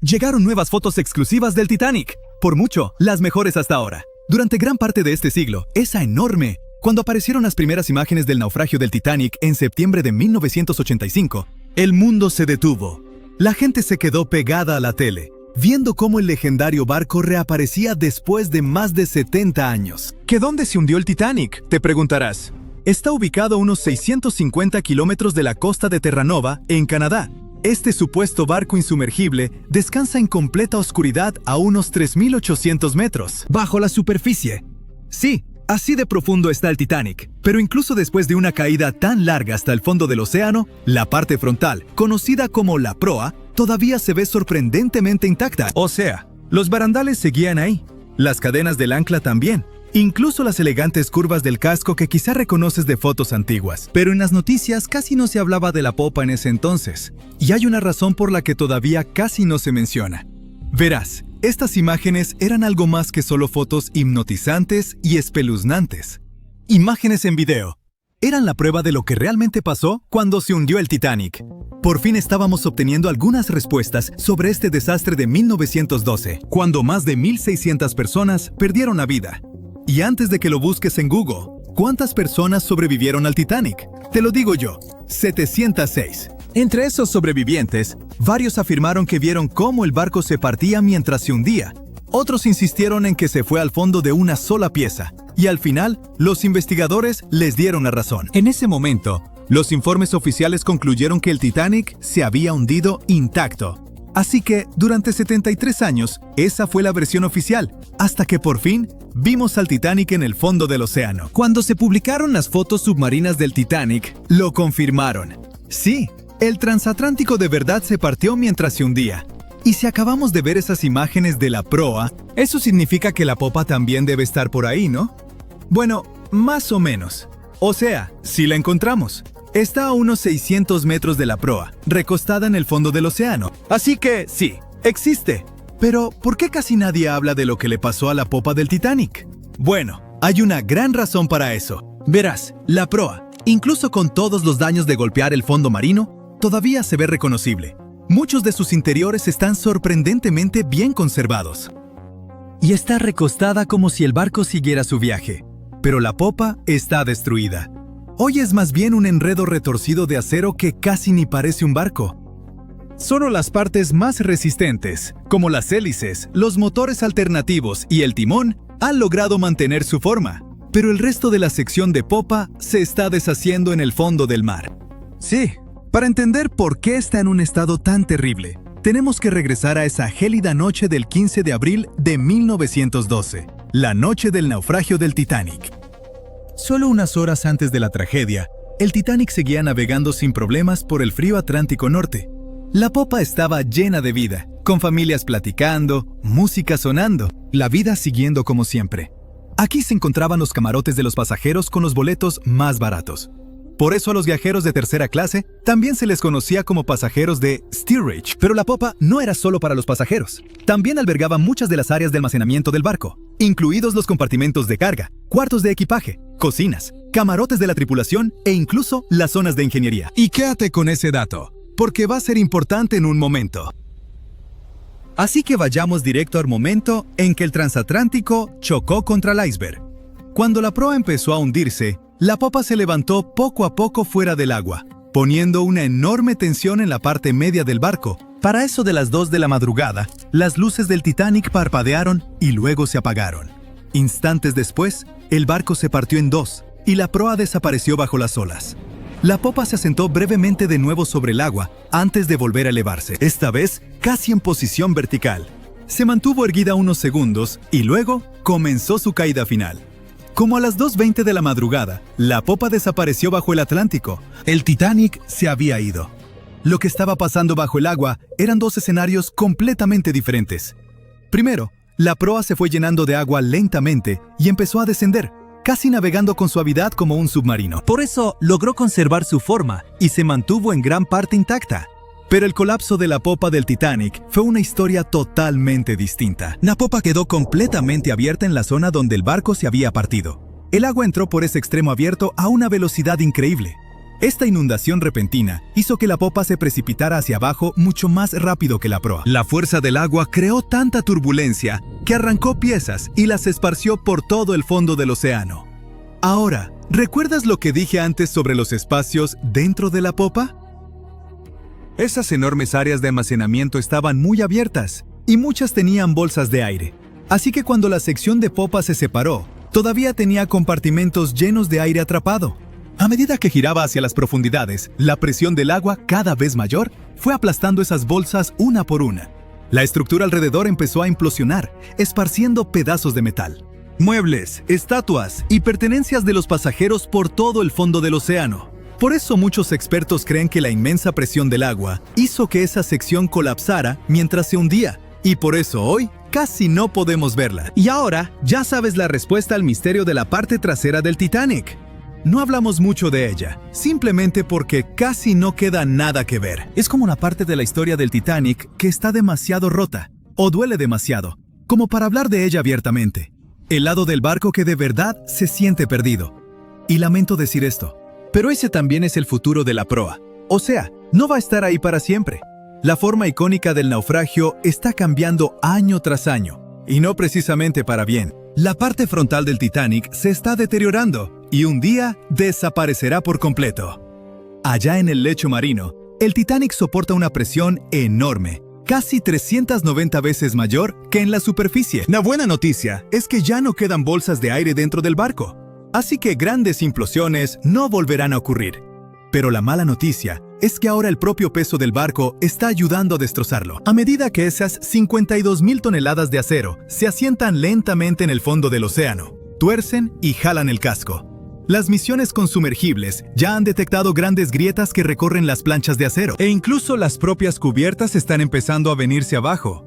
Llegaron nuevas fotos exclusivas del Titanic. Por mucho, las mejores hasta ahora. Durante gran parte de este siglo, esa enorme. Cuando aparecieron las primeras imágenes del naufragio del Titanic en septiembre de 1985, el mundo se detuvo. La gente se quedó pegada a la tele, viendo cómo el legendario barco reaparecía después de más de 70 años. ¿Que dónde se hundió el Titanic?, te preguntarás. Está ubicado a unos 650 kilómetros de la costa de Terranova, en Canadá. Este supuesto barco insumergible descansa en completa oscuridad a unos 3.800 metros, bajo la superficie. Sí, así de profundo está el Titanic, pero incluso después de una caída tan larga hasta el fondo del océano, la parte frontal, conocida como la proa, todavía se ve sorprendentemente intacta. O sea, los barandales seguían ahí, las cadenas del ancla también, incluso las elegantes curvas del casco que quizá reconoces de fotos antiguas. Pero en las noticias casi no se hablaba de la popa en ese entonces, y hay una razón por la que todavía casi no se menciona. Verás, estas imágenes eran algo más que solo fotos hipnotizantes y espeluznantes. Imágenes en video. Eran la prueba de lo que realmente pasó cuando se hundió el Titanic. Por fin estábamos obteniendo algunas respuestas sobre este desastre de 1912, cuando más de 1.600 personas perdieron la vida. Y antes de que lo busques en Google, ¿cuántas personas sobrevivieron al Titanic? Te lo digo yo, 706. Entre esos sobrevivientes, varios afirmaron que vieron cómo el barco se partía mientras se hundía. Otros insistieron en que se fue al fondo de una sola pieza. Y al final, los investigadores les dieron la razón. En ese momento, los informes oficiales concluyeron que el Titanic se había hundido intacto. Así que, durante 73 años, esa fue la versión oficial, hasta que por fin vimos al Titanic en el fondo del océano. Cuando se publicaron las fotos submarinas del Titanic, lo confirmaron. Sí, el transatlántico de verdad se partió mientras se hundía. Y si acabamos de ver esas imágenes de la proa, eso significa que la popa también debe estar por ahí, ¿no? Bueno, más o menos. O sea, si la encontramos. Está a unos 600 metros de la proa, recostada en el fondo del océano. Así que, sí, existe. Pero, ¿por qué casi nadie habla de lo que le pasó a la popa del Titanic? Bueno, hay una gran razón para eso. Verás, la proa, incluso con todos los daños de golpear el fondo marino, todavía se ve reconocible. Muchos de sus interiores están sorprendentemente bien conservados. Y está recostada como si el barco siguiera su viaje. Pero la popa está destruida. Hoy es más bien un enredo retorcido de acero que casi ni parece un barco. Solo las partes más resistentes, como las hélices, los motores alternativos y el timón, han logrado mantener su forma. Pero el resto de la sección de popa se está deshaciendo en el fondo del mar. Sí, para entender por qué está en un estado tan terrible, tenemos que regresar a esa gélida noche del 15 de abril de 1912, la noche del naufragio del Titanic. Solo unas horas antes de la tragedia, el Titanic seguía navegando sin problemas por el frío Atlántico Norte. La popa estaba llena de vida, con familias platicando, música sonando, la vida siguiendo como siempre. Aquí se encontraban los camarotes de los pasajeros con los boletos más baratos. Por eso a los viajeros de tercera clase también se les conocía como pasajeros de steerage. Pero la popa no era solo para los pasajeros. También albergaba muchas de las áreas de almacenamiento del barco, incluidos los compartimentos de carga, cuartos de equipaje, cocinas, camarotes de la tripulación e incluso las zonas de ingeniería. Y quédate con ese dato, porque va a ser importante en un momento. Así que vayamos directo al momento en que el transatlántico chocó contra el iceberg. Cuando la proa empezó a hundirse, la popa se levantó poco a poco fuera del agua, poniendo una enorme tensión en la parte media del barco. Para eso de las 2 de la madrugada, las luces del Titanic parpadearon y luego se apagaron. Instantes después, el barco se partió en dos y la proa desapareció bajo las olas. La popa se asentó brevemente de nuevo sobre el agua antes de volver a elevarse, esta vez casi en posición vertical. Se mantuvo erguida unos segundos y luego comenzó su caída final. Como a las 2:20 de la madrugada, la popa desapareció bajo el Atlántico. El Titanic se había ido. Lo que estaba pasando bajo el agua eran dos escenarios completamente diferentes. Primero, la proa se fue llenando de agua lentamente y empezó a descender, casi navegando con suavidad como un submarino. Por eso logró conservar su forma y se mantuvo en gran parte intacta. Pero el colapso de la popa del Titanic fue una historia totalmente distinta. La popa quedó completamente abierta en la zona donde el barco se había partido. El agua entró por ese extremo abierto a una velocidad increíble. Esta inundación repentina hizo que la popa se precipitara hacia abajo mucho más rápido que la proa. La fuerza del agua creó tanta turbulencia que arrancó piezas y las esparció por todo el fondo del océano. Ahora, ¿recuerdas lo que dije antes sobre los espacios dentro de la popa? Esas enormes áreas de almacenamiento estaban muy abiertas y muchas tenían bolsas de aire. Así que cuando la sección de popa se separó, todavía tenía compartimentos llenos de aire atrapado. A medida que giraba hacia las profundidades, la presión del agua, cada vez mayor, fue aplastando esas bolsas una por una. La estructura alrededor empezó a implosionar, esparciendo pedazos de metal. Muebles, estatuas y pertenencias de los pasajeros por todo el fondo del océano. Por eso muchos expertos creen que la inmensa presión del agua hizo que esa sección colapsara mientras se hundía, y por eso hoy casi no podemos verla. Y ahora ya sabes la respuesta al misterio de la parte trasera del Titanic. No hablamos mucho de ella, simplemente porque casi no queda nada que ver. Es como una parte de la historia del Titanic que está demasiado rota, o duele demasiado, como para hablar de ella abiertamente. El lado del barco que de verdad se siente perdido. Y lamento decir esto, pero ese también es el futuro de la proa. O sea, no va a estar ahí para siempre. La forma icónica del naufragio está cambiando año tras año, y no precisamente para bien. La parte frontal del Titanic se está deteriorando y un día desaparecerá por completo. Allá en el lecho marino, el Titanic soporta una presión enorme, casi 390 veces mayor que en la superficie. La buena noticia es que ya no quedan bolsas de aire dentro del barco, así que grandes implosiones no volverán a ocurrir. Pero la mala noticia es que ahora el propio peso del barco está ayudando a destrozarlo. A medida que esas 52,000 toneladas de acero se asientan lentamente en el fondo del océano, tuercen y jalan el casco. Las misiones con sumergibles ya han detectado grandes grietas que recorren las planchas de acero, e incluso las propias cubiertas están empezando a venirse abajo.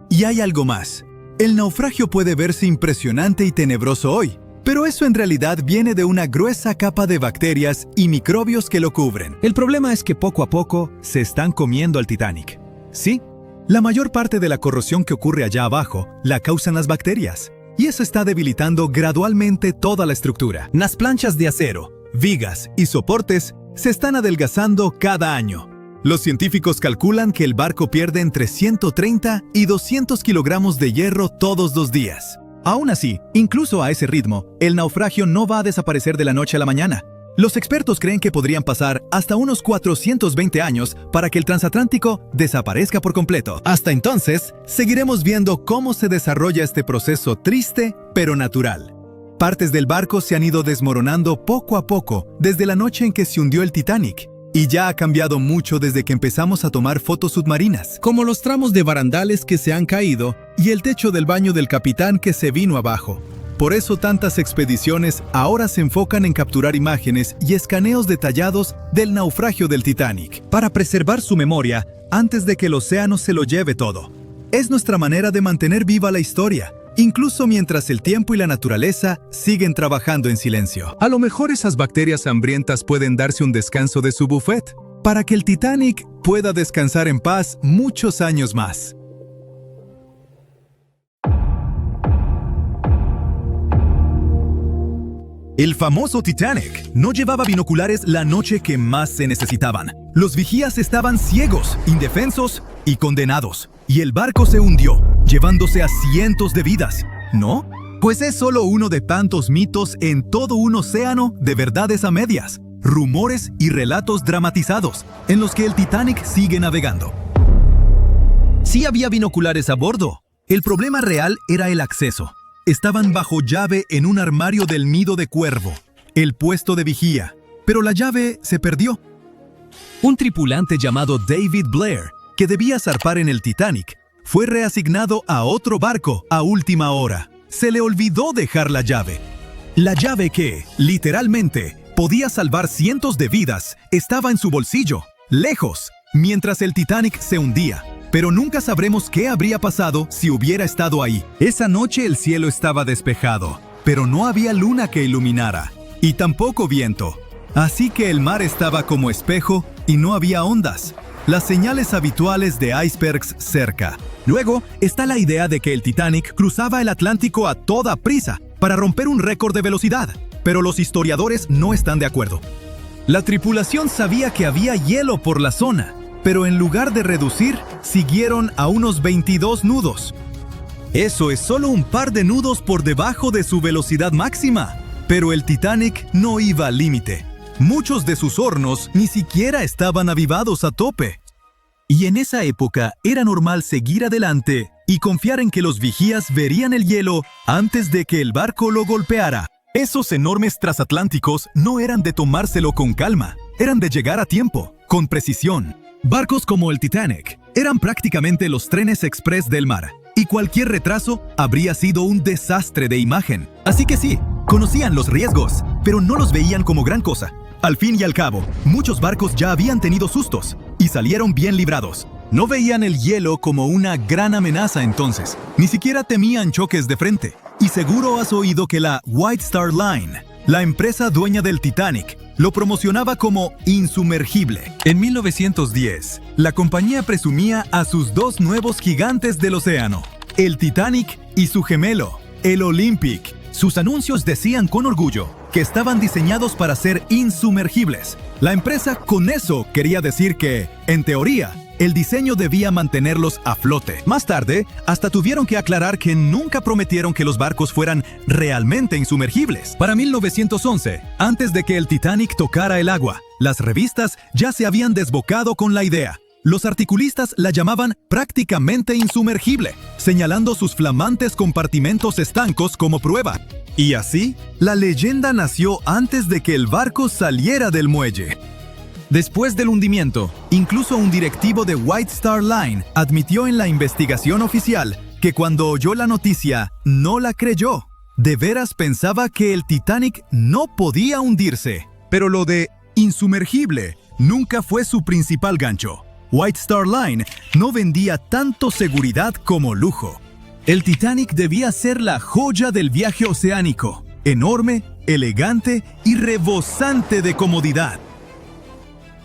Y hay algo más. El naufragio puede verse impresionante y tenebroso hoy, pero eso en realidad viene de una gruesa capa de bacterias y microbios que lo cubren. El problema es que poco a poco se están comiendo al Titanic. Sí, la mayor parte de la corrosión que ocurre allá abajo la causan las bacterias, y eso está debilitando gradualmente toda la estructura. Las planchas de acero, vigas y soportes se están adelgazando cada año. Los científicos calculan que el barco pierde entre 130 y 200 kilogramos de hierro todos los días. Aún así, incluso a ese ritmo, el naufragio no va a desaparecer de la noche a la mañana. Los expertos creen que podrían pasar hasta unos 420 años para que el transatlántico desaparezca por completo. Hasta entonces, seguiremos viendo cómo se desarrolla este proceso triste, pero natural. Partes del barco se han ido desmoronando poco a poco desde la noche en que se hundió el Titanic. Y ya ha cambiado mucho desde que empezamos a tomar fotos submarinas, como los tramos de barandales que se han caído y el techo del baño del capitán que se vino abajo. Por eso tantas expediciones ahora se enfocan en capturar imágenes y escaneos detallados del naufragio del Titanic, para preservar su memoria antes de que el océano se lo lleve todo. Es nuestra manera de mantener viva la historia, incluso mientras el tiempo y la naturaleza siguen trabajando en silencio. A lo mejor esas bacterias hambrientas pueden darse un descanso de su buffet, para que el Titanic pueda descansar en paz muchos años más. El famoso Titanic no llevaba binoculares la noche que más se necesitaban. Los vigías estaban ciegos, indefensos y condenados. Y el barco se hundió, llevándose a cientos de vidas, ¿no? Pues es solo uno de tantos mitos en todo un océano de verdades a medias, rumores y relatos dramatizados, en los que el Titanic sigue navegando. Sí había binoculares a bordo. El problema real era el acceso. Estaban bajo llave en un armario del nido de cuervo, el puesto de vigía, pero la llave se perdió. Un tripulante llamado David Blair, que debía zarpar en el Titanic, fue reasignado a otro barco a última hora. Se le olvidó dejar la llave. La llave que, literalmente, podía salvar cientos de vidas, estaba en su bolsillo, lejos, mientras el Titanic se hundía. Pero nunca sabremos qué habría pasado si hubiera estado ahí. Esa noche el cielo estaba despejado, pero no había luna que iluminara, y tampoco viento. Así que el mar estaba como espejo y no había ondas, las señales habituales de icebergs cerca. Luego está la idea de que el Titanic cruzaba el Atlántico a toda prisa para romper un récord de velocidad, pero los historiadores no están de acuerdo. La tripulación sabía que había hielo por la zona, pero en lugar de reducir, siguieron a unos 22 nudos. Eso es solo un par de nudos por debajo de su velocidad máxima. Pero el Titanic no iba al límite. Muchos de sus hornos ni siquiera estaban avivados a tope. Y en esa época era normal seguir adelante y confiar en que los vigías verían el hielo antes de que el barco lo golpeara. Esos enormes transatlánticos no eran de tomárselo con calma, eran de llegar a tiempo, con precisión. Barcos como el Titanic eran prácticamente los trenes express del mar, y cualquier retraso habría sido un desastre de imagen. Así que sí, conocían los riesgos, pero no los veían como gran cosa. Al fin y al cabo, muchos barcos ya habían tenido sustos y salieron bien librados. No veían el hielo como una gran amenaza entonces, ni siquiera temían choques de frente. Y seguro has oído que la White Star Line, la empresa dueña del Titanic, lo promocionaba como insumergible. En 1910, la compañía presumía a sus dos nuevos gigantes del océano, el Titanic y su gemelo, el Olympic. Sus anuncios decían con orgullo que estaban diseñados para ser insumergibles. La empresa con eso quería decir que, en teoría, el diseño debía mantenerlos a flote. Más tarde, hasta tuvieron que aclarar que nunca prometieron que los barcos fueran realmente insumergibles. Para 1911, antes de que el Titanic tocara el agua, las revistas ya se habían desbocado con la idea. Los articulistas la llamaban prácticamente insumergible, señalando sus flamantes compartimentos estancos como prueba. Y así, la leyenda nació antes de que el barco saliera del muelle. Después del hundimiento, incluso un directivo de White Star Line admitió en la investigación oficial que cuando oyó la noticia, no la creyó. De veras pensaba que el Titanic no podía hundirse. Pero lo de insumergible nunca fue su principal gancho. White Star Line no vendía tanto seguridad como lujo. El Titanic debía ser la joya del viaje oceánico, enorme, elegante y rebosante de comodidad.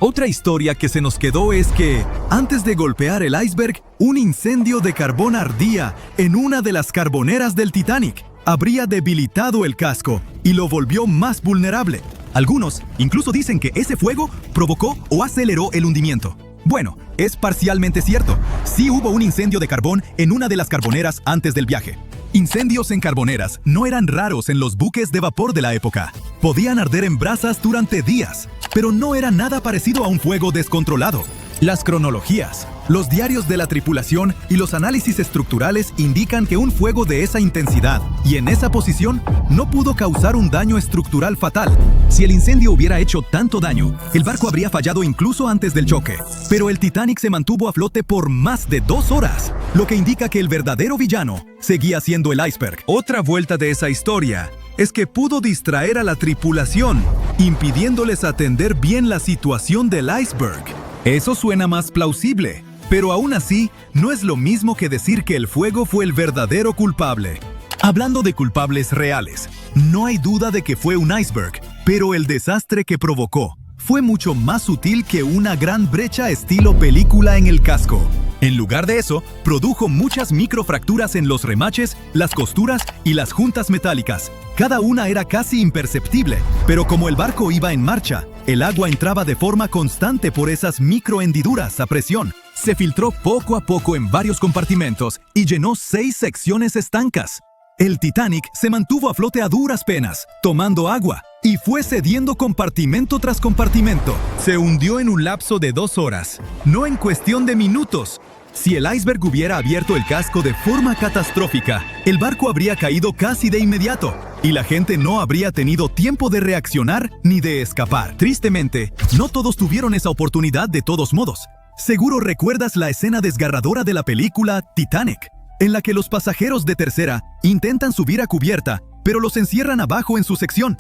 Otra historia que se nos quedó es que, antes de golpear el iceberg, un incendio de carbón ardía en una de las carboneras del Titanic. Habría debilitado el casco y lo volvió más vulnerable. Algunos incluso dicen que ese fuego provocó o aceleró el hundimiento. Bueno, es parcialmente cierto. Sí hubo un incendio de carbón en una de las carboneras antes del viaje. Incendios en carboneras no eran raros en los buques de vapor de la época. Podían arder en brasas durante días, pero no era nada parecido a un fuego descontrolado. Las cronologías, los diarios de la tripulación y los análisis estructurales indican que un fuego de esa intensidad y en esa posición no pudo causar un daño estructural fatal. Si el incendio hubiera hecho tanto daño, el barco habría fallado incluso antes del choque. Pero el Titanic se mantuvo a flote por más de 2 horas, lo que indica que el verdadero villano seguía siendo el iceberg. Otra vuelta de esa historia es que pudo distraer a la tripulación, impidiéndoles atender bien la situación del iceberg. Eso suena más plausible, pero aún así no es lo mismo que decir que el fuego fue el verdadero culpable. Hablando de culpables reales, no hay duda de que fue un iceberg, pero el desastre que provocó fue mucho más sutil que una gran brecha estilo película en el casco. En lugar de eso, produjo muchas microfracturas en los remaches, las costuras y las juntas metálicas. Cada una era casi imperceptible, pero como el barco iba en marcha, el agua entraba de forma constante por esas microhendiduras a presión. Se filtró poco a poco en varios compartimentos y llenó 6 secciones estancas. El Titanic se mantuvo a flote a duras penas, tomando agua, y fue cediendo compartimento tras compartimento. Se hundió en un lapso de 2 horas, no en cuestión de minutos. Si el iceberg hubiera abierto el casco de forma catastrófica, el barco habría caído casi de inmediato, y la gente no habría tenido tiempo de reaccionar ni de escapar. Tristemente, no todos tuvieron esa oportunidad de todos modos. Seguro recuerdas la escena desgarradora de la película Titanic, en la que los pasajeros de tercera intentan subir a cubierta, pero los encierran abajo en su sección.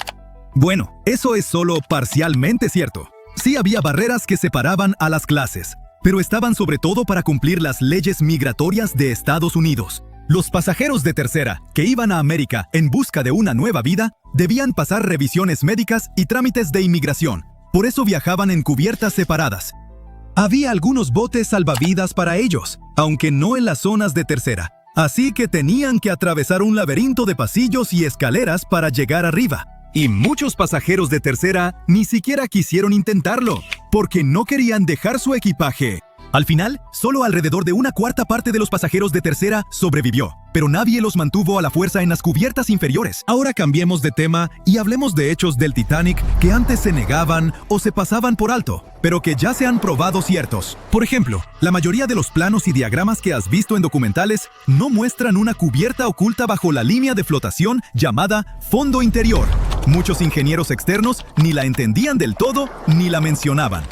Bueno, eso es solo parcialmente cierto. Sí había barreras que separaban a las clases, pero estaban sobre todo para cumplir las leyes migratorias de Estados Unidos. Los pasajeros de tercera, que iban a América en busca de una nueva vida, debían pasar revisiones médicas y trámites de inmigración. Por eso viajaban en cubiertas separadas. Había algunos botes salvavidas para ellos, aunque no en las zonas de tercera. Así que tenían que atravesar un laberinto de pasillos y escaleras para llegar arriba. Y muchos pasajeros de tercera ni siquiera quisieron intentarlo, porque no querían dejar su equipaje. Al final, solo alrededor de una cuarta parte de los pasajeros de tercera sobrevivió, pero nadie los mantuvo a la fuerza en las cubiertas inferiores. Ahora cambiemos de tema y hablemos de hechos del Titanic que antes se negaban o se pasaban por alto, pero que ya se han probado ciertos. Por ejemplo, la mayoría de los planos y diagramas que has visto en documentales no muestran una cubierta oculta bajo la línea de flotación llamada fondo interior. Muchos ingenieros externos ni la entendían del todo ni la mencionaban.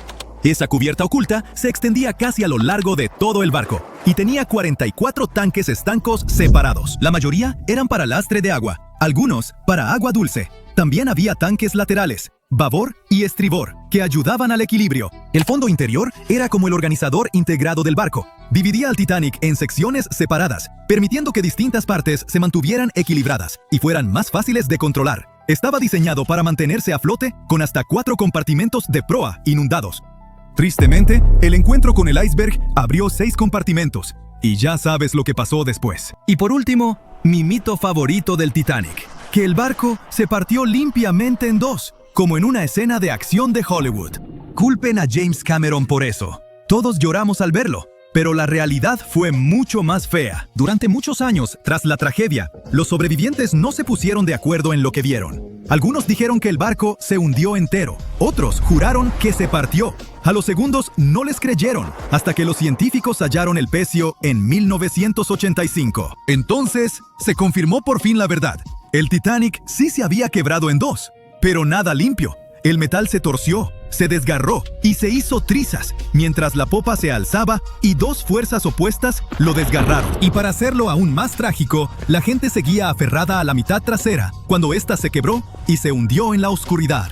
Esa cubierta oculta se extendía casi a lo largo de todo el barco y tenía 44 tanques estancos separados. La mayoría eran para lastre de agua, algunos para agua dulce. También había tanques laterales, babor y estribor, que ayudaban al equilibrio. El fondo interior era como el organizador integrado del barco. Dividía al Titanic en secciones separadas, permitiendo que distintas partes se mantuvieran equilibradas y fueran más fáciles de controlar. Estaba diseñado para mantenerse a flote con hasta 4 compartimentos de proa inundados. Tristemente, el encuentro con el iceberg abrió 6 compartimentos, y ya sabes lo que pasó después. Y por último, mi mito favorito del Titanic, que el barco se partió limpiamente en 2, como en una escena de acción de Hollywood. Culpen a James Cameron por eso. Todos lloramos al verlo, pero la realidad fue mucho más fea. Durante muchos años, tras la tragedia, los sobrevivientes no se pusieron de acuerdo en lo que vieron. Algunos dijeron que el barco se hundió entero, otros juraron que se partió. A los segundos no les creyeron, hasta que los científicos hallaron el pecio en 1985. Entonces, se confirmó por fin la verdad. El Titanic sí se había quebrado en 2, pero nada limpio. El metal se torció, se desgarró y se hizo trizas, mientras la popa se alzaba y 2 fuerzas opuestas lo desgarraron. Y para hacerlo aún más trágico, la gente seguía aferrada a la mitad trasera, cuando ésta se quebró y se hundió en la oscuridad.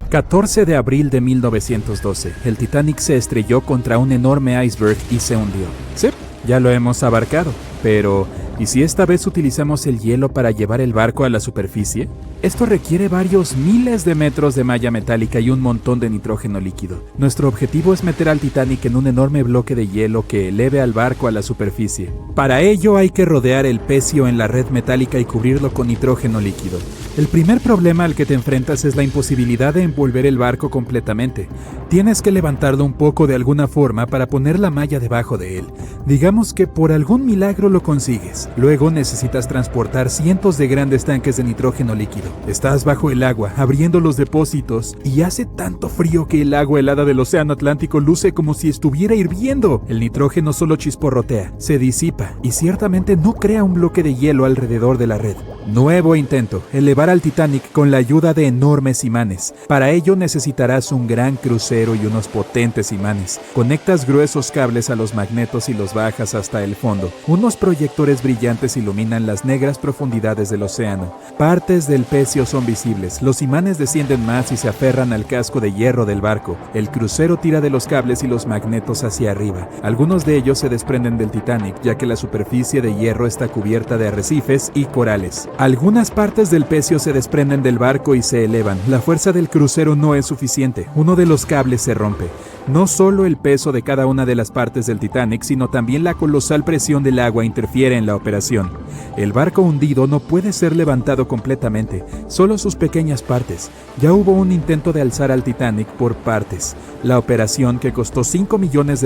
14 de abril de 1912, el Titanic se estrelló contra un enorme iceberg y se hundió. Sí, ya lo hemos abarcado, pero ¿y si esta vez utilizamos el hielo para llevar el barco a la superficie? Esto requiere varios miles de metros de malla metálica y un montón de nitrógeno líquido. Nuestro objetivo es meter al Titanic en un enorme bloque de hielo que eleve al barco a la superficie. Para ello hay que rodear el pecio en la red metálica y cubrirlo con nitrógeno líquido. El primer problema al que te enfrentas es la imposibilidad de envolver el barco completamente. Tienes que levantarlo un poco de alguna forma para poner la malla debajo de él. Digamos que por algún milagro lo consigues. Luego necesitas transportar cientos de grandes tanques de nitrógeno líquido. Estás bajo el agua, abriendo los depósitos, y hace tanto frío que el agua helada del océano Atlántico luce como si estuviera hirviendo. El nitrógeno solo chisporrotea, se disipa, y ciertamente no crea un bloque de hielo alrededor de la red. Nuevo intento, elevar al Titanic con la ayuda de enormes imanes. Para ello necesitarás un gran crucero y unos potentes imanes. Conectas gruesos cables a los magnetos y los bajas hasta el fondo. Unos proyectores brillantes iluminan las negras profundidades del océano. Partes del pecio son visibles. Los imanes descienden más y se aferran al casco de hierro del barco. El crucero tira de los cables y los magnetos hacia arriba. Algunos de ellos se desprenden del Titanic, ya que la superficie de hierro está cubierta de arrecifes y corales. Algunas partes del pecio se desprenden del barco y se elevan. La fuerza del crucero no es suficiente. Uno de los cables se rompe. No solo el peso de cada una de las partes del Titanic, sino también la colosal presión del agua interfiere en la operación. El barco hundido no puede ser levantado completamente, solo sus pequeñas partes. Ya hubo un intento de alzar al Titanic por partes. La operación, que costó $5 millones,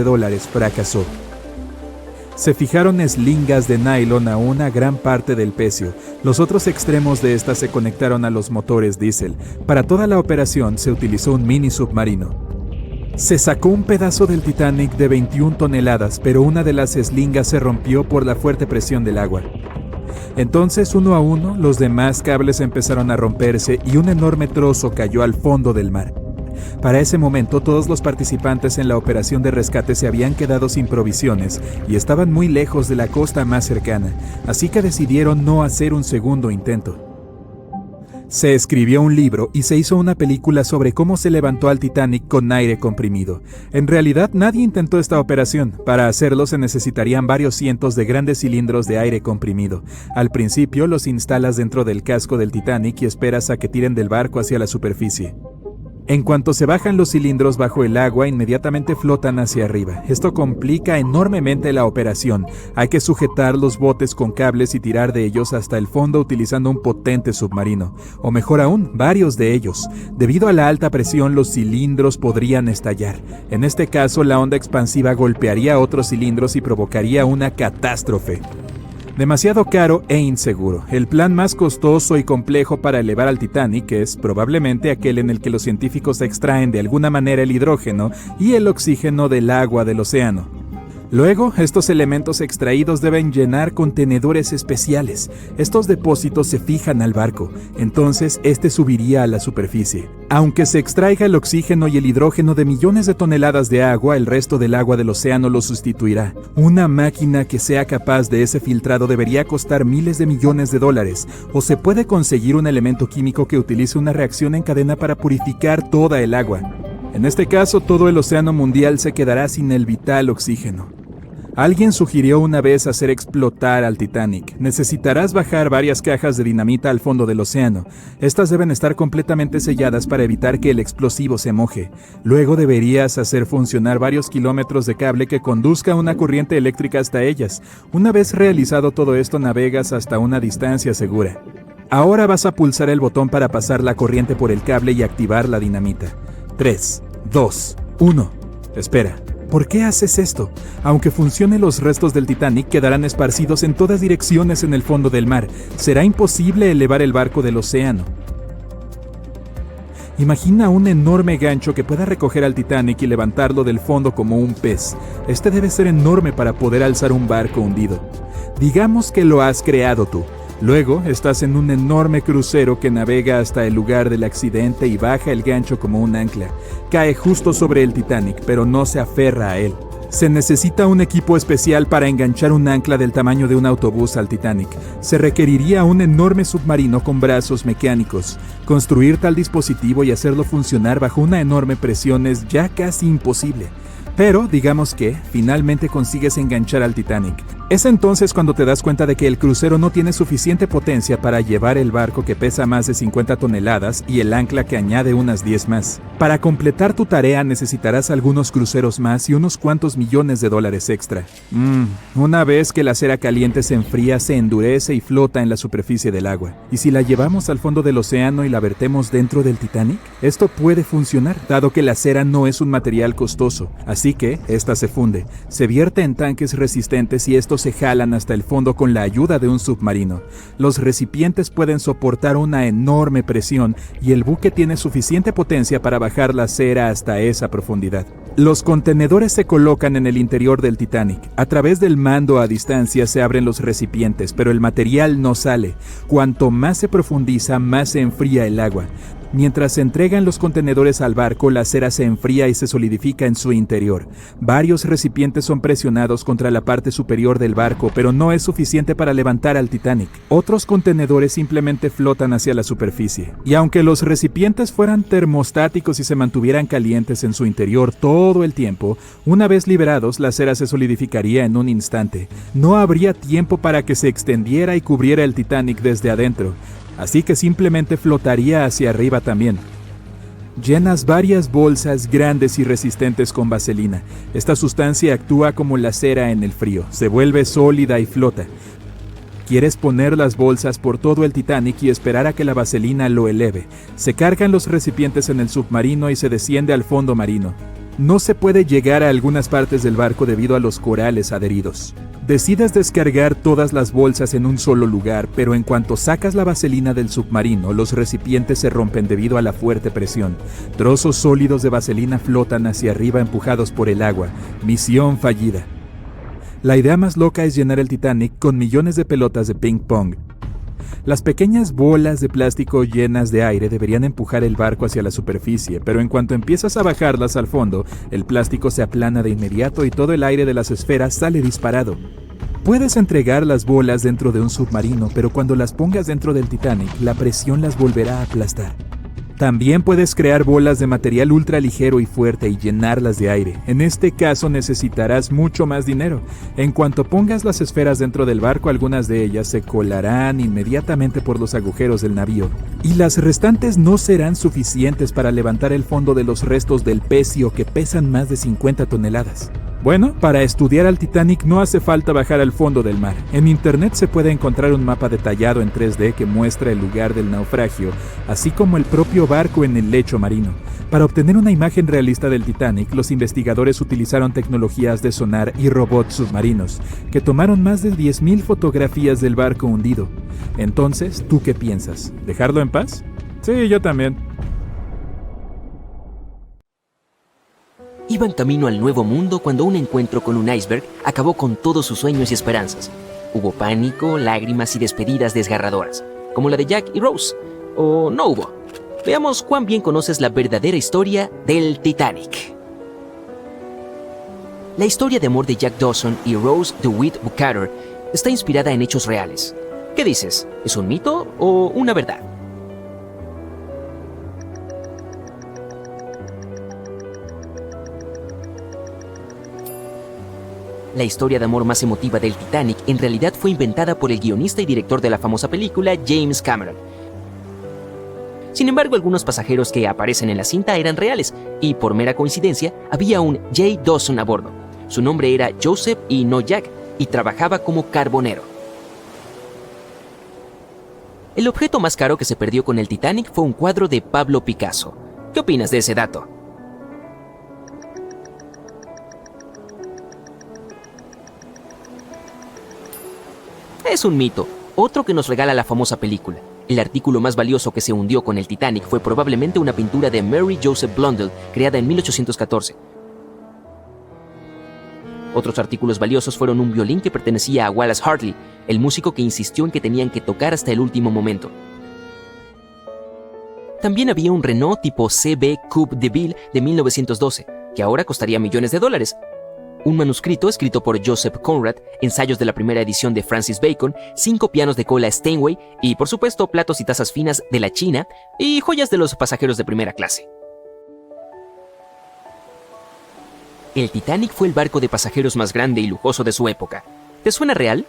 fracasó. Se fijaron eslingas de nylon a una gran parte del pecio. Los otros extremos de esta se conectaron a los motores diésel. Para toda la operación se utilizó un mini submarino. Se sacó un pedazo del Titanic de 21 toneladas, pero una de las eslingas se rompió por la fuerte presión del agua. Entonces, uno a uno, los demás cables empezaron a romperse y un enorme trozo cayó al fondo del mar. Para ese momento, todos los participantes en la operación de rescate se habían quedado sin provisiones y estaban muy lejos de la costa más cercana, así que decidieron no hacer un segundo intento. Se escribió un libro y se hizo una película sobre cómo se levantó al Titanic con aire comprimido. En realidad, nadie intentó esta operación. Para hacerlo se necesitarían varios cientos de grandes cilindros de aire comprimido. Al principio los instalas dentro del casco del Titanic y esperas a que tiren del barco hacia la superficie. En cuanto se bajan los cilindros bajo el agua, inmediatamente flotan hacia arriba. Esto complica enormemente la operación. Hay que sujetar los botes con cables y tirar de ellos hasta el fondo utilizando un potente submarino. O mejor aún, varios de ellos. Debido a la alta presión, los cilindros podrían estallar. En este caso, la onda expansiva golpearía otros cilindros y provocaría una catástrofe. Demasiado caro e inseguro. El plan más costoso y complejo para elevar al Titanic es probablemente aquel en el que los científicos extraen de alguna manera el hidrógeno y el oxígeno del agua del océano. Luego, estos elementos extraídos deben llenar contenedores especiales. Estos depósitos se fijan al barco, entonces este subiría a la superficie. Aunque se extraiga el oxígeno y el hidrógeno de millones de toneladas de agua, el resto del agua del océano lo sustituirá. Una máquina que sea capaz de ese filtrado debería costar miles de millones de dólares, o se puede conseguir un elemento químico que utilice una reacción en cadena para purificar toda el agua. En este caso, todo el océano mundial se quedará sin el vital oxígeno. Alguien sugirió una vez hacer explotar al Titanic. Necesitarás bajar varias cajas de dinamita al fondo del océano. Estas deben estar completamente selladas para evitar que el explosivo se moje. Luego deberías hacer funcionar varios kilómetros de cable que conduzca una corriente eléctrica hasta ellas. Una vez realizado todo esto, navegas hasta una distancia segura. Ahora vas a pulsar el botón para pasar la corriente por el cable y activar la dinamita. 3, 2, 1. Espera. ¿Por qué haces esto? Aunque funcione, los restos del Titanic quedarán esparcidos en todas direcciones en el fondo del mar. Será imposible elevar el barco del océano. Imagina un enorme gancho que pueda recoger al Titanic y levantarlo del fondo como un pez. Este debe ser enorme para poder alzar un barco hundido. Digamos que lo has creado tú. Luego, estás en un enorme crucero que navega hasta el lugar del accidente y baja el gancho como un ancla. Cae justo sobre el Titanic, pero no se aferra a él. Se necesita un equipo especial para enganchar un ancla del tamaño de un autobús al Titanic. Se requeriría un enorme submarino con brazos mecánicos. Construir tal dispositivo y hacerlo funcionar bajo una enorme presión es ya casi imposible. Pero, digamos que, finalmente consigues enganchar al Titanic. Es entonces cuando te das cuenta de que el crucero no tiene suficiente potencia para llevar el barco que pesa más de 50 toneladas y el ancla que añade unas 10 más. Para completar tu tarea necesitarás algunos cruceros más y unos cuantos millones de dólares extra. Una vez que la cera caliente se enfría, se endurece y flota en la superficie del agua. ¿Y si la llevamos al fondo del océano y la vertemos dentro del Titanic? Esto puede funcionar, dado que la cera no es un material costoso. Así que, esta se funde, se vierte en tanques resistentes y estos se jalan hasta el fondo con la ayuda de un submarino. Los recipientes pueden soportar una enorme presión y el buque tiene suficiente potencia para bajar la cera hasta esa profundidad. Los contenedores se colocan en el interior del Titanic. A través del mando a distancia se abren los recipientes, pero el material no sale. Cuanto más se profundiza, más se enfría el agua. Mientras se entregan los contenedores al barco, la cera se enfría y se solidifica en su interior. Varios recipientes son presionados contra la parte superior del barco, pero no es suficiente para levantar al Titanic. Otros contenedores simplemente flotan hacia la superficie. Y aunque los recipientes fueran termostáticos y se mantuvieran calientes en su interior todo el tiempo, una vez liberados, la cera se solidificaría en un instante. No habría tiempo para que se extendiera y cubriera el Titanic desde adentro. Así que simplemente flotaría hacia arriba también. Llenas varias bolsas grandes y resistentes con vaselina. Esta sustancia actúa como la cera en el frío, se vuelve sólida y flota. Quieres poner las bolsas por todo el Titanic y esperar a que la vaselina lo eleve. Se cargan los recipientes en el submarino y se desciende al fondo marino. No se puede llegar a algunas partes del barco debido a los corales adheridos. Decides descargar todas las bolsas en un solo lugar, pero en cuanto sacas la vaselina del submarino, los recipientes se rompen debido a la fuerte presión. Trozos sólidos de vaselina flotan hacia arriba empujados por el agua. Misión fallida. La idea más loca es llenar el Titanic con millones de pelotas de ping pong. Las pequeñas bolas de plástico llenas de aire deberían empujar el barco hacia la superficie, pero en cuanto empiezas a bajarlas al fondo, el plástico se aplana de inmediato y todo el aire de las esferas sale disparado. Puedes entregar las bolas dentro de un submarino, pero cuando las pongas dentro del Titanic, la presión las volverá a aplastar. También puedes crear bolas de material ultra ligero y fuerte y llenarlas de aire. En este caso necesitarás mucho más dinero. En cuanto pongas las esferas dentro del barco, algunas de ellas se colarán inmediatamente por los agujeros del navío. Y las restantes no serán suficientes para levantar el fondo de los restos del pecio que pesan más de 50 toneladas. Bueno, para estudiar al Titanic no hace falta bajar al fondo del mar. En internet se puede encontrar un mapa detallado en 3D que muestra el lugar del naufragio, así como el propio barco en el lecho marino. Para obtener una imagen realista del Titanic, los investigadores utilizaron tecnologías de sonar y robots submarinos, que tomaron más de 10.000 fotografías del barco hundido. Entonces, ¿tú qué piensas? ¿Dejarlo en paz? Sí, yo también. Iban camino al nuevo mundo cuando un encuentro con un iceberg acabó con todos sus sueños y esperanzas. Hubo pánico, lágrimas y despedidas desgarradoras, como la de Jack y Rose. ¿O no hubo? Veamos cuán bien conoces la verdadera historia del Titanic. La historia de amor de Jack Dawson y Rose DeWitt Bukater está inspirada en hechos reales. ¿Qué dices? ¿Es un mito o una verdad? La historia de amor más emotiva del Titanic en realidad fue inventada por el guionista y director de la famosa película, James Cameron. Sin embargo, algunos pasajeros que aparecen en la cinta eran reales, y por mera coincidencia, había un J. Dawson a bordo. Su nombre era Joseph y no Jack, y trabajaba como carbonero. El objeto más caro que se perdió con el Titanic fue un cuadro de Pablo Picasso. ¿Qué opinas de ese dato? Es un mito, otro que nos regala la famosa película. El artículo más valioso que se hundió con el Titanic fue probablemente una pintura de Mary Joseph Blundell, creada en 1814. Otros artículos valiosos fueron un violín que pertenecía a Wallace Hartley, el músico que insistió en que tenían que tocar hasta el último momento. También había un Renault tipo CB Coupe de Ville de 1912, que ahora costaría millones de dólares. Un manuscrito escrito por Joseph Conrad, ensayos de la primera edición de Francis Bacon, 5 pianos de cola Steinway y, por supuesto, platos y tazas finas de la China y joyas de los pasajeros de primera clase. El Titanic fue el barco de pasajeros más grande y lujoso de su época. ¿Te suena real?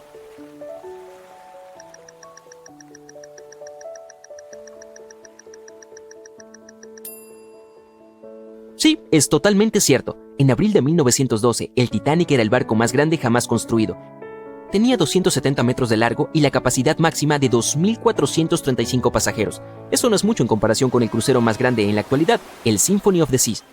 Sí, es totalmente cierto. En abril de 1912, el Titanic era el barco más grande jamás construido. Tenía 270 metros de largo y la capacidad máxima de 2.435 pasajeros. Eso no es mucho en comparación con el crucero más grande en la actualidad, el Symphony of the Seas.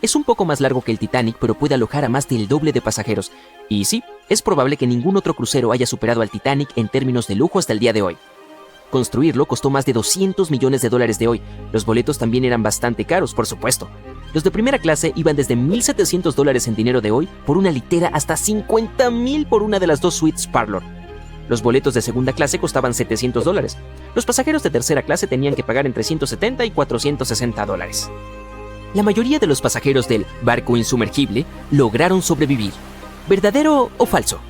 Es un poco más largo que el Titanic, pero puede alojar a más del doble de pasajeros. Y sí, es probable que ningún otro crucero haya superado al Titanic en términos de lujo hasta el día de hoy. Construirlo costó más de $200 millones de hoy. Los boletos también eran bastante caros, por supuesto. Los de primera clase iban desde $1,700 en dinero de hoy por una litera hasta $50,000 por una de las 2 suites Parlor. Los boletos de segunda clase costaban $700. Los pasajeros de tercera clase tenían que pagar entre $170 y $460. La mayoría de los pasajeros del barco insumergible lograron sobrevivir. ¿Verdadero o falso?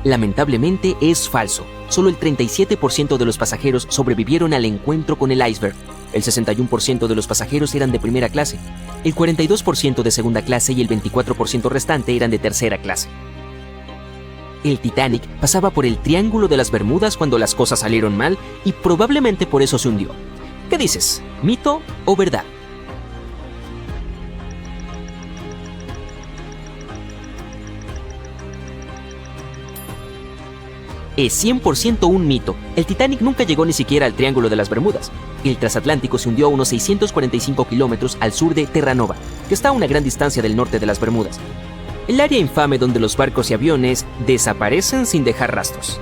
Lamentablemente es falso. Solo el 37% de los pasajeros sobrevivieron al encuentro con el iceberg. El 61% de los pasajeros eran de primera clase, el 42% de segunda clase y el 24% restante eran de tercera clase. El Titanic pasaba por el Triángulo de las Bermudas cuando las cosas salieron mal y probablemente por eso se hundió. ¿Qué dices? ¿Mito o verdad? Es 100% un mito. El Titanic nunca llegó ni siquiera al Triángulo de las Bermudas. El transatlántico se hundió a unos 645 kilómetros al sur de Terranova, que está a una gran distancia del norte de las Bermudas. El área infame donde los barcos y aviones desaparecen sin dejar rastros.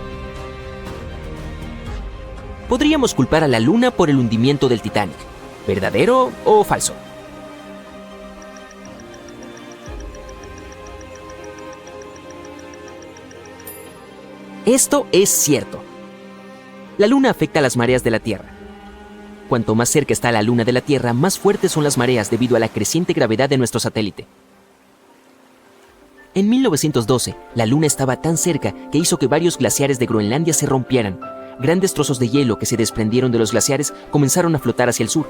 Podríamos culpar a la Luna por el hundimiento del Titanic. ¿Verdadero o falso? Esto es cierto. La Luna afecta a las mareas de la Tierra. Cuanto más cerca está la Luna de la Tierra, más fuertes son las mareas debido a la creciente gravedad de nuestro satélite. En 1912, la Luna estaba tan cerca que hizo que varios glaciares de Groenlandia se rompieran. Grandes trozos de hielo que se desprendieron de los glaciares comenzaron a flotar hacia el sur.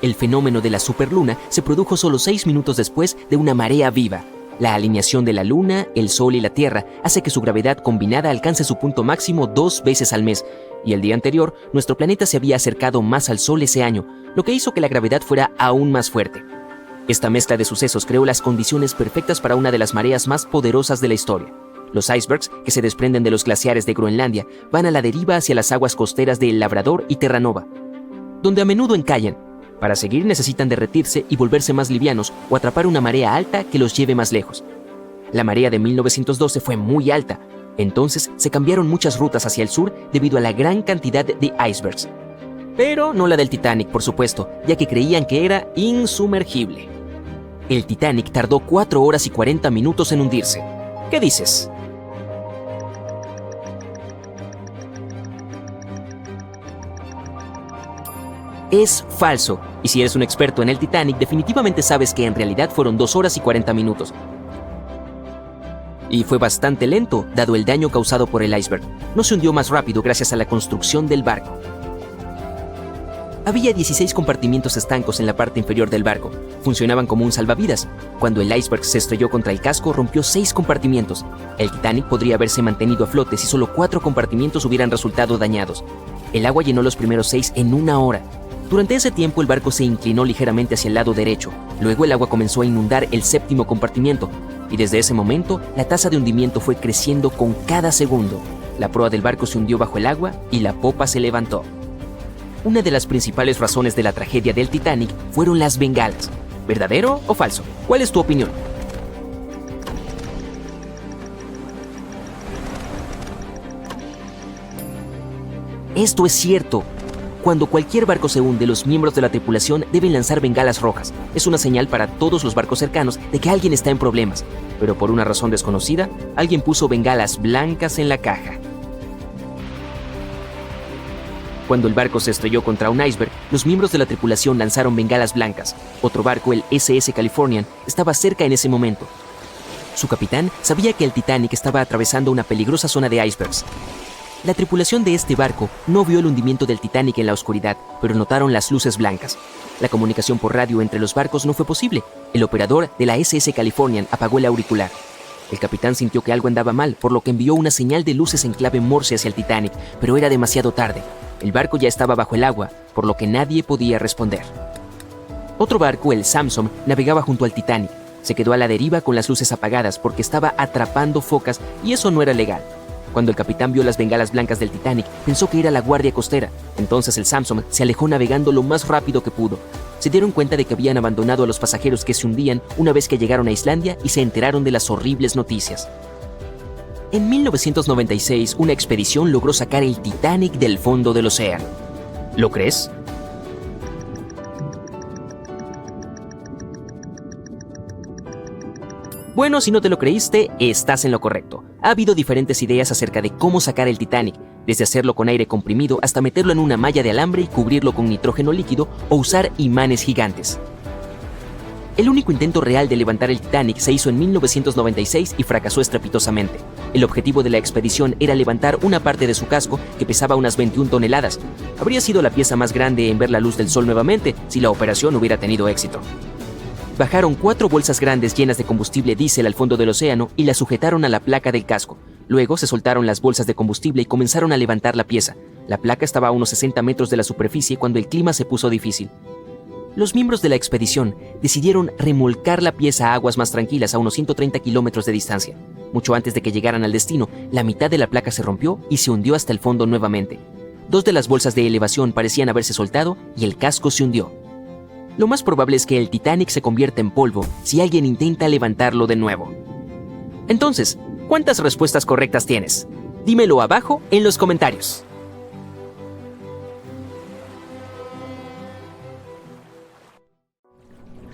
El fenómeno de la superluna se produjo solo 6 minutos después de una marea viva. La alineación de la Luna, el Sol y la Tierra hace que su gravedad combinada alcance su punto máximo 2 veces al mes, y el día anterior, nuestro planeta se había acercado más al Sol ese año, lo que hizo que la gravedad fuera aún más fuerte. Esta mezcla de sucesos creó las condiciones perfectas para una de las mareas más poderosas de la historia. Los icebergs, que se desprenden de los glaciares de Groenlandia, van a la deriva hacia las aguas costeras de El Labrador y Terranova, donde a menudo encallan. Para seguir necesitan derretirse y volverse más livianos o atrapar una marea alta que los lleve más lejos. La marea de 1912 fue muy alta, entonces se cambiaron muchas rutas hacia el sur debido a la gran cantidad de icebergs. Pero no la del Titanic, por supuesto, ya que creían que era insumergible. El Titanic tardó 4 horas y 40 minutos en hundirse. ¿Qué dices? Es falso, y si eres un experto en el Titanic, definitivamente sabes que en realidad fueron 2 horas y 40 minutos. Y fue bastante lento, dado el daño causado por el iceberg. No se hundió más rápido gracias a la construcción del barco. Había 16 compartimientos estancos en la parte inferior del barco. Funcionaban como un salvavidas. Cuando el iceberg se estrelló contra el casco, rompió 6 compartimientos. El Titanic podría haberse mantenido a flote si solo 4 compartimientos hubieran resultado dañados. El agua llenó los primeros 6 en 1 hora. Durante ese tiempo el barco se inclinó ligeramente hacia el lado derecho. Luego el agua comenzó a inundar el 7º compartimiento. Y desde ese momento, la tasa de hundimiento fue creciendo con cada segundo. La proa del barco se hundió bajo el agua y la popa se levantó. Una de las principales razones de la tragedia del Titanic fueron las bengalas. ¿Verdadero o falso? ¿Cuál es tu opinión? Esto es cierto. Cuando cualquier barco se hunde, los miembros de la tripulación deben lanzar bengalas rojas. Es una señal para todos los barcos cercanos de que alguien está en problemas. Pero por una razón desconocida, alguien puso bengalas blancas en la caja. Cuando el barco se estrelló contra un iceberg, los miembros de la tripulación lanzaron bengalas blancas. Otro barco, el SS Californian, estaba cerca en ese momento. Su capitán sabía que el Titanic estaba atravesando una peligrosa zona de icebergs. La tripulación de este barco no vio el hundimiento del Titanic en la oscuridad, pero notaron las luces blancas. La comunicación por radio entre los barcos no fue posible. El operador de la SS Californian apagó el auricular. El capitán sintió que algo andaba mal, por lo que envió una señal de luces en clave Morse hacia el Titanic, pero era demasiado tarde. El barco ya estaba bajo el agua, por lo que nadie podía responder. Otro barco, el Samson, navegaba junto al Titanic. Se quedó a la deriva con las luces apagadas porque estaba atrapando focas y eso no era legal. Cuando el capitán vio las bengalas blancas del Titanic, pensó que era la guardia costera. Entonces el Samson se alejó navegando lo más rápido que pudo. Se dieron cuenta de que habían abandonado a los pasajeros que se hundían una vez que llegaron a Islandia y se enteraron de las horribles noticias. En 1996, una expedición logró sacar el Titanic del fondo del océano. ¿Lo crees? Bueno, si no te lo creíste, estás en lo correcto. Ha habido diferentes ideas acerca de cómo sacar el Titanic, desde hacerlo con aire comprimido hasta meterlo en una malla de alambre y cubrirlo con nitrógeno líquido o usar imanes gigantes. El único intento real de levantar el Titanic se hizo en 1996 y fracasó estrepitosamente. El objetivo de la expedición era levantar una parte de su casco que pesaba unas 21 toneladas. Habría sido la pieza más grande en ver la luz del sol nuevamente si la operación hubiera tenido éxito. Bajaron 4 bolsas grandes llenas de combustible diésel al fondo del océano y las sujetaron a la placa del casco. Luego se soltaron las bolsas de combustible y comenzaron a levantar la pieza. La placa estaba a unos 60 metros de la superficie cuando el clima se puso difícil. Los miembros de la expedición decidieron remolcar la pieza a aguas más tranquilas a unos 130 kilómetros de distancia. Mucho antes de que llegaran al destino, la mitad de la placa se rompió y se hundió hasta el fondo nuevamente. 2 de las bolsas de elevación parecían haberse soltado y el casco se hundió. Lo más probable es que el Titanic se convierta en polvo si alguien intenta levantarlo de nuevo. Entonces, ¿cuántas respuestas correctas tienes? Dímelo abajo en los comentarios.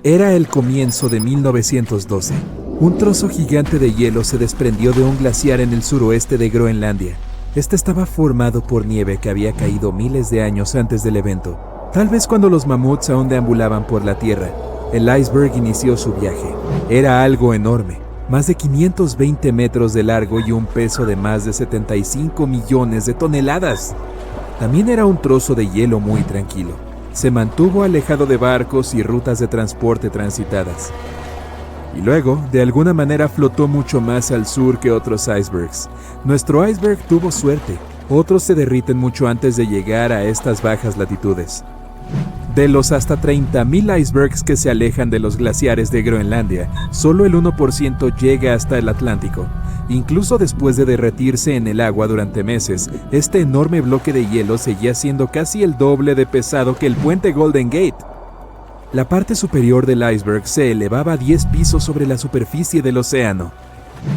Era el comienzo de 1912. Un trozo gigante de hielo se desprendió de un glaciar en el suroeste de Groenlandia. Este estaba formado por nieve que había caído miles de años antes del evento. Tal vez cuando los mamuts aún deambulaban por la tierra, el iceberg inició su viaje. Era algo enorme. más de 520 metros de largo y un peso de más de 75 millones de toneladas. También era un trozo de hielo muy tranquilo. Se mantuvo alejado de barcos y rutas de transporte transitadas. Y luego, de alguna manera, flotó mucho más al sur que otros icebergs. Nuestro iceberg tuvo suerte. Otros se derriten mucho antes de llegar a estas bajas latitudes. De los hasta 30.000 icebergs que se alejan de los glaciares de Groenlandia, solo el 1% llega hasta el Atlántico. Incluso después de derretirse en el agua durante meses, este enorme bloque de hielo seguía siendo casi el doble de pesado que el puente Golden Gate. La parte superior del iceberg se elevaba 10 pisos sobre la superficie del océano.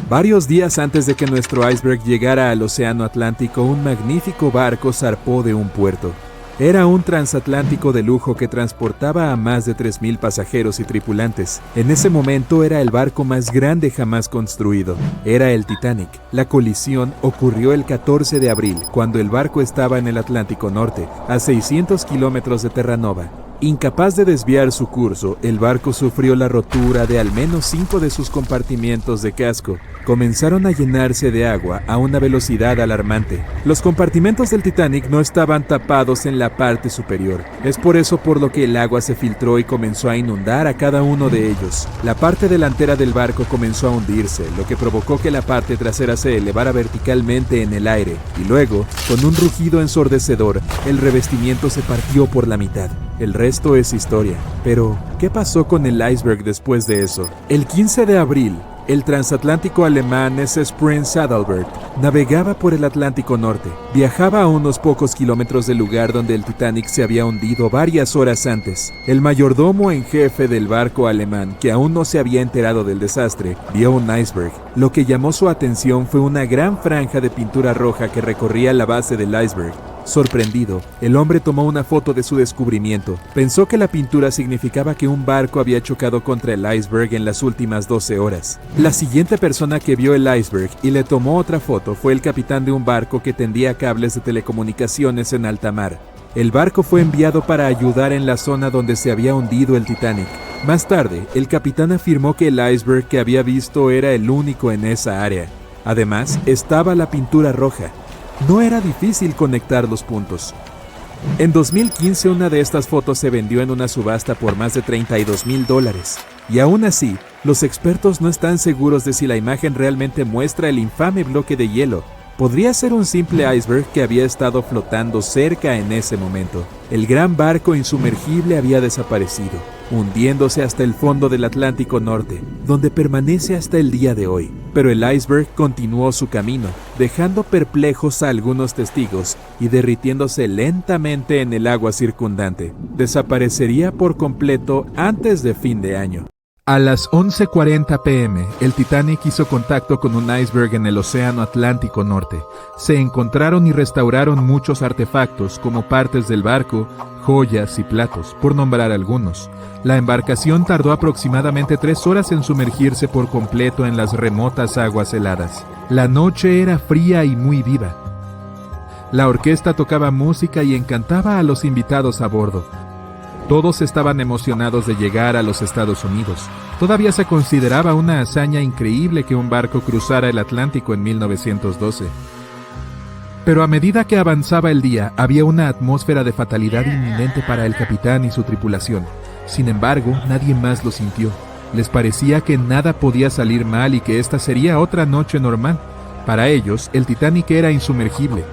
Varios días antes de que nuestro iceberg llegara al océano Atlántico, un magnífico barco zarpó de un puerto. Era un transatlántico de lujo que transportaba a más de 3.000 pasajeros y tripulantes. En ese momento era el barco más grande jamás construido. Era el Titanic. La colisión ocurrió el 14 de abril, cuando el barco estaba en el Atlántico Norte, a 600 kilómetros de Terranova. Incapaz de desviar su curso, el barco sufrió la rotura de al menos 5 de sus compartimientos de casco. Comenzaron a llenarse de agua a una velocidad alarmante. Los compartimentos del Titanic no estaban tapados en la parte superior. Es por eso por lo que el agua se filtró y comenzó a inundar a cada uno de ellos. La parte delantera del barco comenzó a hundirse, lo que provocó que la parte trasera se elevara verticalmente en el aire. Y luego, con un rugido ensordecedor, el revestimiento se partió por la mitad. El resto es historia. Pero, ¿qué pasó con el iceberg después de eso? El 15 de abril, el transatlántico alemán SS Prinz Adalbert navegaba por el Atlántico Norte. Viajaba a unos pocos kilómetros del lugar donde el Titanic se había hundido varias horas antes. El mayordomo en jefe del barco alemán, que aún no se había enterado del desastre, vio un iceberg. Lo que llamó su atención fue una gran franja de pintura roja que recorría la base del iceberg. Sorprendido, el hombre tomó una foto de su descubrimiento. Pensó que la pintura significaba que un barco había chocado contra el iceberg en las últimas 12 horas. La siguiente persona que vio el iceberg y le tomó otra foto fue el capitán de un barco que tendía cables de telecomunicaciones en alta mar. El barco fue enviado para ayudar en la zona donde se había hundido el Titanic. Más tarde, el capitán afirmó que el iceberg que había visto era el único en esa área. Además, estaba la pintura roja. No era difícil conectar los puntos. En 2015 una de estas fotos se vendió en una subasta por más de $32,000. Y aún así, los expertos no están seguros de si la imagen realmente muestra el infame bloque de hielo. Podría ser un simple iceberg que había estado flotando cerca en ese momento. El gran barco insumergible había desaparecido, hundiéndose hasta el fondo del Atlántico Norte, donde permanece hasta el día de hoy. Pero el iceberg continuó su camino, dejando perplejos a algunos testigos y derritiéndose lentamente en el agua circundante. Desaparecería por completo antes de fin de año. A las 11:40 p.m., el Titanic hizo contacto con un iceberg en el Océano Atlántico Norte. Se encontraron y restauraron muchos artefactos como partes del barco, joyas y platos, por nombrar algunos. La embarcación tardó aproximadamente 3 horas en sumergirse por completo en las remotas aguas heladas. La noche era fría y muy viva. La orquesta tocaba música y encantaba a los invitados a bordo. Todos estaban emocionados de llegar a los Estados Unidos. Todavía se consideraba una hazaña increíble que un barco cruzara el Atlántico en 1912. Pero a medida que avanzaba el día, había una atmósfera de fatalidad inminente para el capitán y su tripulación. Sin embargo, nadie más lo sintió. Les parecía que nada podía salir mal y que esta sería otra noche normal. Para ellos, el Titanic era insumergible.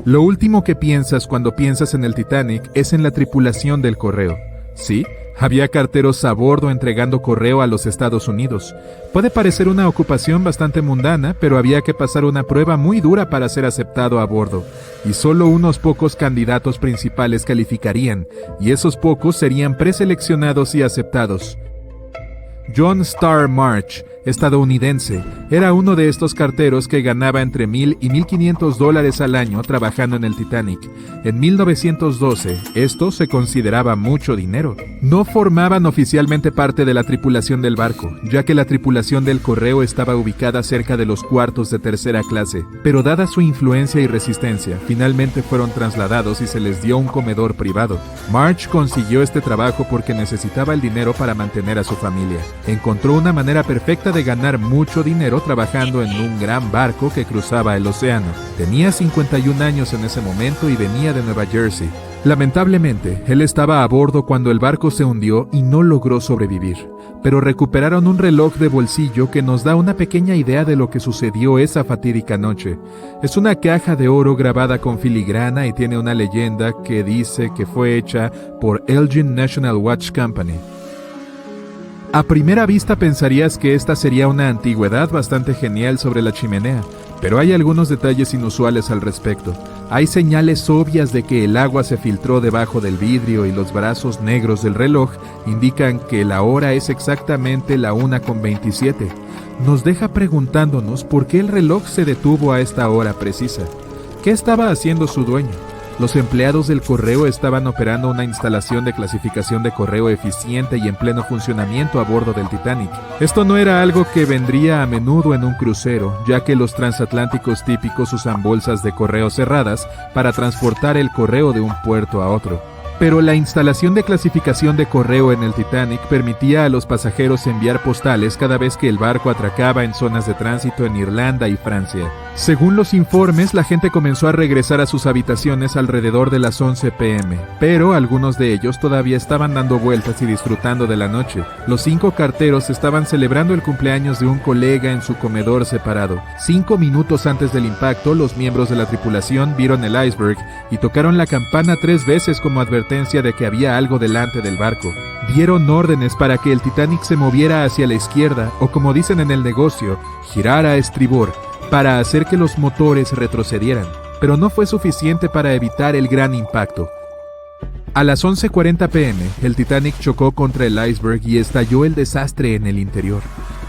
Lo último que piensas cuando piensas en el Titanic es en la tripulación del correo. Sí, había carteros a bordo entregando correo a los Estados Unidos. Puede parecer una ocupación bastante mundana, pero había que pasar una prueba muy dura para ser aceptado a bordo. Y solo unos pocos candidatos principales calificarían, y esos pocos serían preseleccionados y aceptados. John Starr March estadounidense, era uno de estos carteros que ganaba entre $1,000 y $1,500 al año trabajando en el Titanic. En 1912, esto se consideraba mucho dinero. No formaban oficialmente parte de la tripulación del barco, ya que la tripulación del correo estaba ubicada cerca de los cuartos de tercera clase, pero dada su influencia y resistencia, finalmente fueron trasladados y se les dio un comedor privado. Marge consiguió este trabajo porque necesitaba el dinero para mantener a su familia. Encontró una manera perfecta de ganar mucho dinero trabajando en un gran barco que cruzaba el océano. Tenía 51 años en ese momento y venía de Nueva Jersey. Lamentablemente, él estaba a bordo cuando el barco se hundió y no logró sobrevivir. Pero recuperaron un reloj de bolsillo que nos da una pequeña idea de lo que sucedió esa fatídica noche. Es una caja de oro grabada con filigrana y tiene una leyenda que dice que fue hecha por Elgin National Watch Company. A primera vista pensarías que esta sería una antigüedad bastante genial sobre la chimenea, pero hay algunos detalles inusuales al respecto. Hay señales obvias de que el agua se filtró debajo del vidrio y los brazos negros del reloj indican que la hora es exactamente la 1:27. Nos deja preguntándonos por qué el reloj se detuvo a esta hora precisa. ¿Qué estaba haciendo su dueño? Los empleados del correo estaban operando una instalación de clasificación de correo eficiente y en pleno funcionamiento a bordo del Titanic. Esto no era algo que vendría a menudo en un crucero, ya que los transatlánticos típicos usan bolsas de correo cerradas para transportar el correo de un puerto a otro. Pero la instalación de clasificación de correo en el Titanic permitía a los pasajeros enviar postales cada vez que el barco atracaba en zonas de tránsito en Irlanda y Francia. Según los informes, la gente comenzó a regresar a sus habitaciones alrededor de las 11 p.m., pero algunos de ellos todavía estaban dando vueltas y disfrutando de la noche. Los 5 carteros estaban celebrando el cumpleaños de un colega en su comedor separado. 5 minutos antes del impacto, los miembros de la tripulación vieron el iceberg y tocaron la campana 3 veces como advertencia de que había algo delante del barco. Dieron órdenes para que el Titanic se moviera hacia la izquierda, o como dicen en el negocio, girar a estribor, para hacer que los motores retrocedieran, pero no fue suficiente para evitar el gran impacto. A las 11:40 p.m., el Titanic chocó contra el iceberg y estalló el desastre en el interior.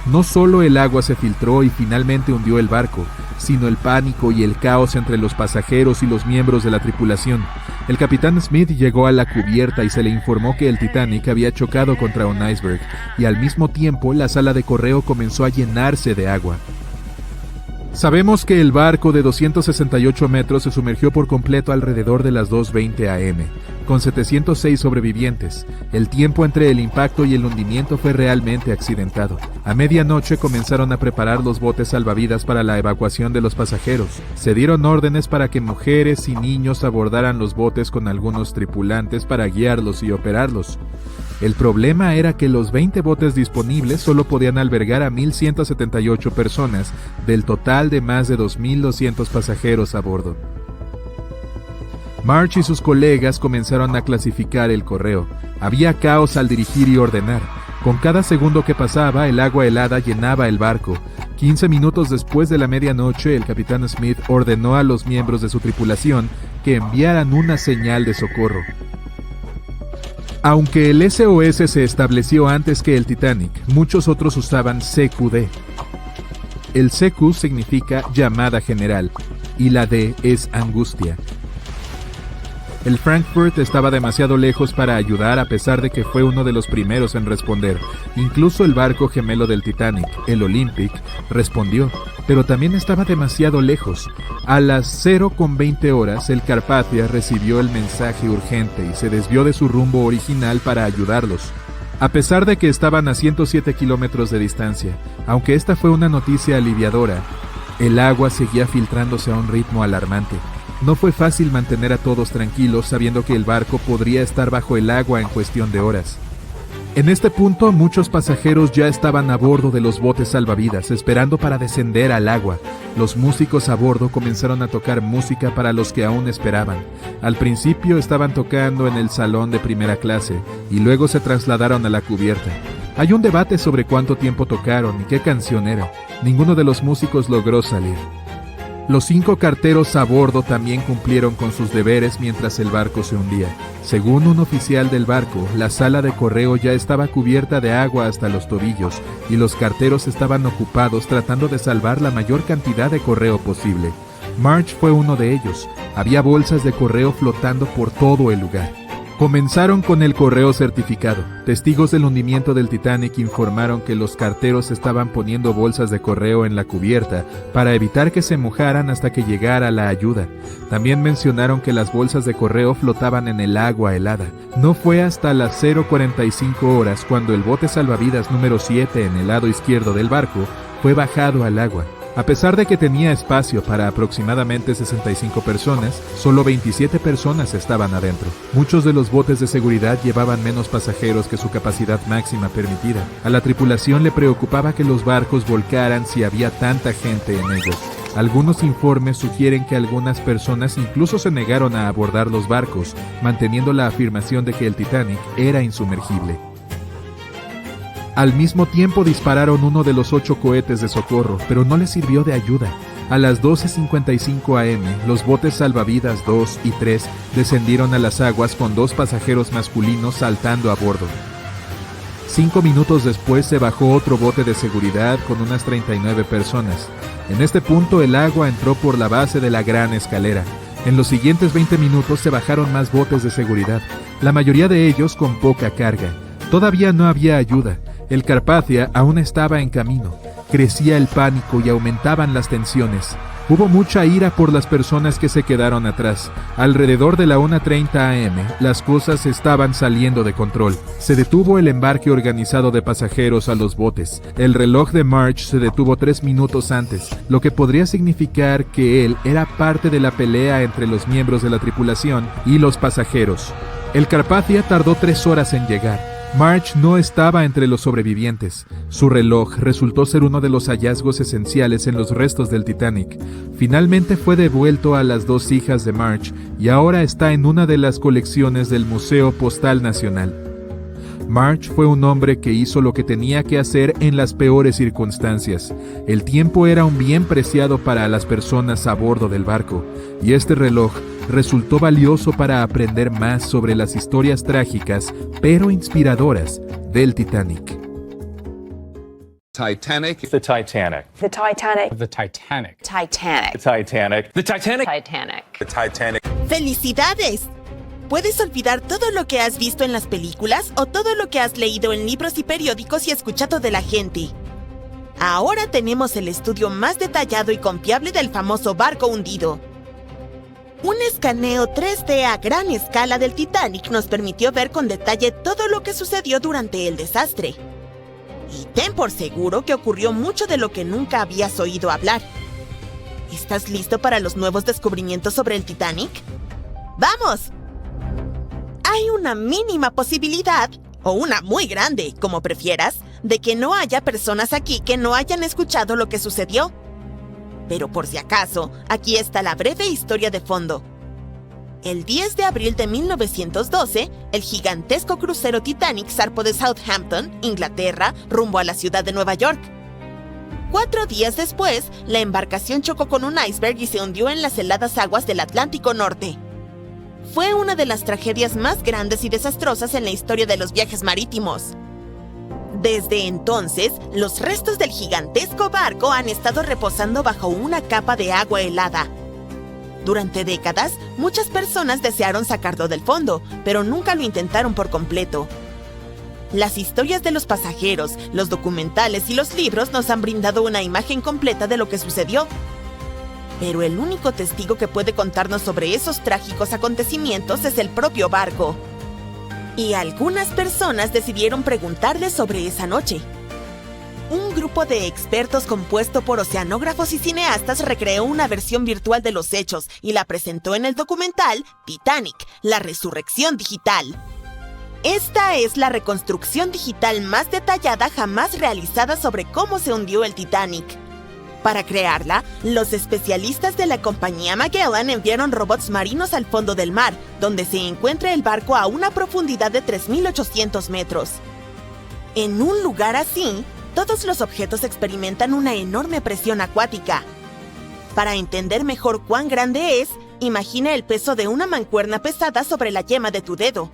No solo el agua se filtró y finalmente hundió el barco, sino el pánico y el caos entre los pasajeros y los miembros de la tripulación. El capitán Smith llegó a la cubierta y se le informó que el Titanic había chocado contra un iceberg, y al mismo tiempo la sala de correo comenzó a llenarse de agua. Sabemos que el barco de 268 metros se sumergió por completo alrededor de las 2:20 a.m., con 706 sobrevivientes. El tiempo entre el impacto y el hundimiento fue realmente accidentado. A medianoche comenzaron a preparar los botes salvavidas para la evacuación de los pasajeros. Se dieron órdenes para que mujeres y niños abordaran los botes con algunos tripulantes para guiarlos y operarlos. El problema era que los 20 botes disponibles solo podían albergar a 1,178 personas, del total de más de 2,200 pasajeros a bordo. Marge y sus colegas comenzaron a clasificar el correo. Había caos al dirigir y ordenar. Con cada segundo que pasaba, el agua helada llenaba el barco. 15 minutos después de la medianoche, el capitán Smith ordenó a los miembros de su tripulación que enviaran una señal de socorro. Aunque el SOS se estableció antes que el Titanic, muchos otros usaban CQD. El CQ significa llamada general y la D es angustia. El Frankfurt estaba demasiado lejos para ayudar a pesar de que fue uno de los primeros en responder. Incluso el barco gemelo del Titanic, el Olympic, respondió, pero también estaba demasiado lejos. A las 0:20 horas, el Carpathia recibió el mensaje urgente y se desvió de su rumbo original para ayudarlos. A pesar de que estaban a 107 kilómetros de distancia, aunque esta fue una noticia aliviadora, el agua seguía filtrándose a un ritmo alarmante. No fue fácil mantener a todos tranquilos sabiendo que el barco podría estar bajo el agua en cuestión de horas. En este punto, muchos pasajeros ya estaban a bordo de los botes salvavidas, esperando para descender al agua. Los músicos a bordo comenzaron a tocar música para los que aún esperaban. Al principio estaban tocando en el salón de primera clase, y luego se trasladaron a la cubierta. Hay un debate sobre cuánto tiempo tocaron y qué canción era. Ninguno de los músicos logró salir. Los 5 carteros a bordo también cumplieron con sus deberes mientras el barco se hundía. Según un oficial del barco, la sala de correo ya estaba cubierta de agua hasta los tobillos y los carteros estaban ocupados tratando de salvar la mayor cantidad de correo posible. Marge fue uno de ellos. Había bolsas de correo flotando por todo el lugar. Comenzaron con el correo certificado. Testigos del hundimiento del Titanic informaron que los carteros estaban poniendo bolsas de correo en la cubierta para evitar que se mojaran hasta que llegara la ayuda. También mencionaron que las bolsas de correo flotaban en el agua helada. No fue hasta las 0:45 horas cuando el bote salvavidas número 7 en el lado izquierdo del barco fue bajado al agua. A pesar de que tenía espacio para aproximadamente 65 personas, solo 27 personas estaban adentro. Muchos de los botes de seguridad llevaban menos pasajeros que su capacidad máxima permitida. A la tripulación le preocupaba que los barcos volcaran si había tanta gente en ellos. Algunos informes sugieren que algunas personas incluso se negaron a abordar los barcos, manteniendo la afirmación de que el Titanic era insumergible. Al mismo tiempo dispararon uno de los 8 cohetes de socorro, pero no les sirvió de ayuda. A las 12:55 am, los botes salvavidas 2 y 3 descendieron a las aguas con 2 pasajeros masculinos saltando a bordo. 5 minutos después se bajó otro bote de seguridad con unas 39 personas. En este punto el agua entró por la base de la gran escalera. En los siguientes 20 minutos se bajaron más botes de seguridad, la mayoría de ellos con poca carga. Todavía no había ayuda. El Carpathia aún estaba en camino. Crecía el pánico y aumentaban las tensiones. Hubo mucha ira por las personas que se quedaron atrás. Alrededor de la 1:30 am, las cosas estaban saliendo de control. Se detuvo el embarque organizado de pasajeros a los botes. El reloj de Marge se detuvo 3 minutos antes, lo que podría significar que él era parte de la pelea entre los miembros de la tripulación y los pasajeros. El Carpathia tardó 3 horas en llegar. Marge no estaba entre los sobrevivientes. Su reloj resultó ser uno de los hallazgos esenciales en los restos del Titanic. Finalmente fue devuelto a las 2 hijas de Marge y ahora está en una de las colecciones del Museo Postal Nacional. Marge fue un hombre que hizo lo que tenía que hacer en las peores circunstancias. El tiempo era un bien preciado para las personas a bordo del barco, y este reloj resultó valioso para aprender más sobre las historias trágicas, pero inspiradoras, del Titanic. Titanic. The Titanic. The Titanic. The Titanic. Titanic. The Titanic. The Titanic. Titanic. The Titanic. ¡Felicidades! Puedes olvidar todo lo que has visto en las películas o todo lo que has leído en libros y periódicos y escuchado de la gente. Ahora tenemos el estudio más detallado y confiable del famoso barco hundido. Un escaneo 3D a gran escala del Titanic nos permitió ver con detalle todo lo que sucedió durante el desastre. Y ten por seguro que ocurrió mucho de lo que nunca habías oído hablar. ¿Estás listo para los nuevos descubrimientos sobre el Titanic? ¡Vamos! Hay una mínima posibilidad, o una muy grande, como prefieras, de que no haya personas aquí que no hayan escuchado lo que sucedió. Pero por si acaso, aquí está la breve historia de fondo. El 10 de abril de 1912, el gigantesco crucero Titanic zarpó de Southampton, Inglaterra, rumbo a la ciudad de Nueva York. 4 días después, la embarcación chocó con un iceberg y se hundió en las heladas aguas del Atlántico Norte. Fue una de las tragedias más grandes y desastrosas en la historia de los viajes marítimos. Desde entonces, los restos del gigantesco barco han estado reposando bajo una capa de agua helada. Durante décadas, muchas personas desearon sacarlo del fondo, pero nunca lo intentaron por completo. Las historias de los pasajeros, los documentales y los libros nos han brindado una imagen completa de lo que sucedió. Pero el único testigo que puede contarnos sobre esos trágicos acontecimientos es el propio barco. Y algunas personas decidieron preguntarle sobre esa noche. Un grupo de expertos compuesto por oceanógrafos y cineastas recreó una versión virtual de los hechos y la presentó en el documental Titanic, la resurrección digital. Esta es la reconstrucción digital más detallada jamás realizada sobre cómo se hundió el Titanic. Para crearla, los especialistas de la compañía Magellan enviaron robots marinos al fondo del mar, donde se encuentra el barco a una profundidad de 3.800 metros. En un lugar así, todos los objetos experimentan una enorme presión acuática. Para entender mejor cuán grande es, imagina el peso de una mancuerna pesada sobre la yema de tu dedo.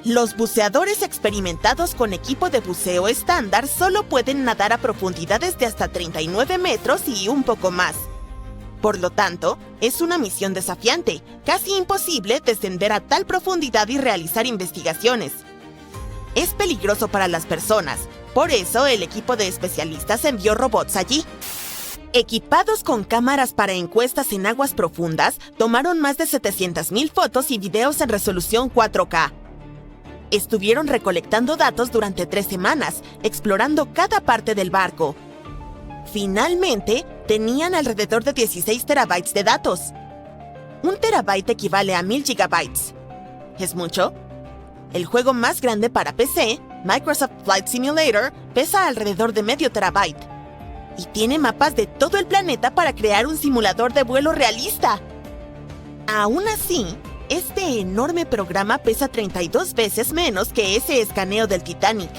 Los buceadores experimentados con equipo de buceo estándar solo pueden nadar a profundidades de hasta 39 metros y un poco más. Por lo tanto, es una misión desafiante, casi imposible descender a tal profundidad y realizar investigaciones. Es peligroso para las personas, por eso el equipo de especialistas envió robots allí. Equipados con cámaras para encuestas en aguas profundas, tomaron más de 700,000 fotos y videos en resolución 4K. Estuvieron recolectando datos durante 3 semanas, explorando cada parte del barco. Finalmente, tenían alrededor de 16 terabytes de datos. 1 terabyte equivale a 1000 gigabytes. ¿Es mucho? El juego más grande para PC, Microsoft Flight Simulator, pesa alrededor de medio terabyte. Y tiene mapas de todo el planeta para crear un simulador de vuelo realista. Aún así, este enorme programa pesa 32 veces menos que ese escaneo del Titanic.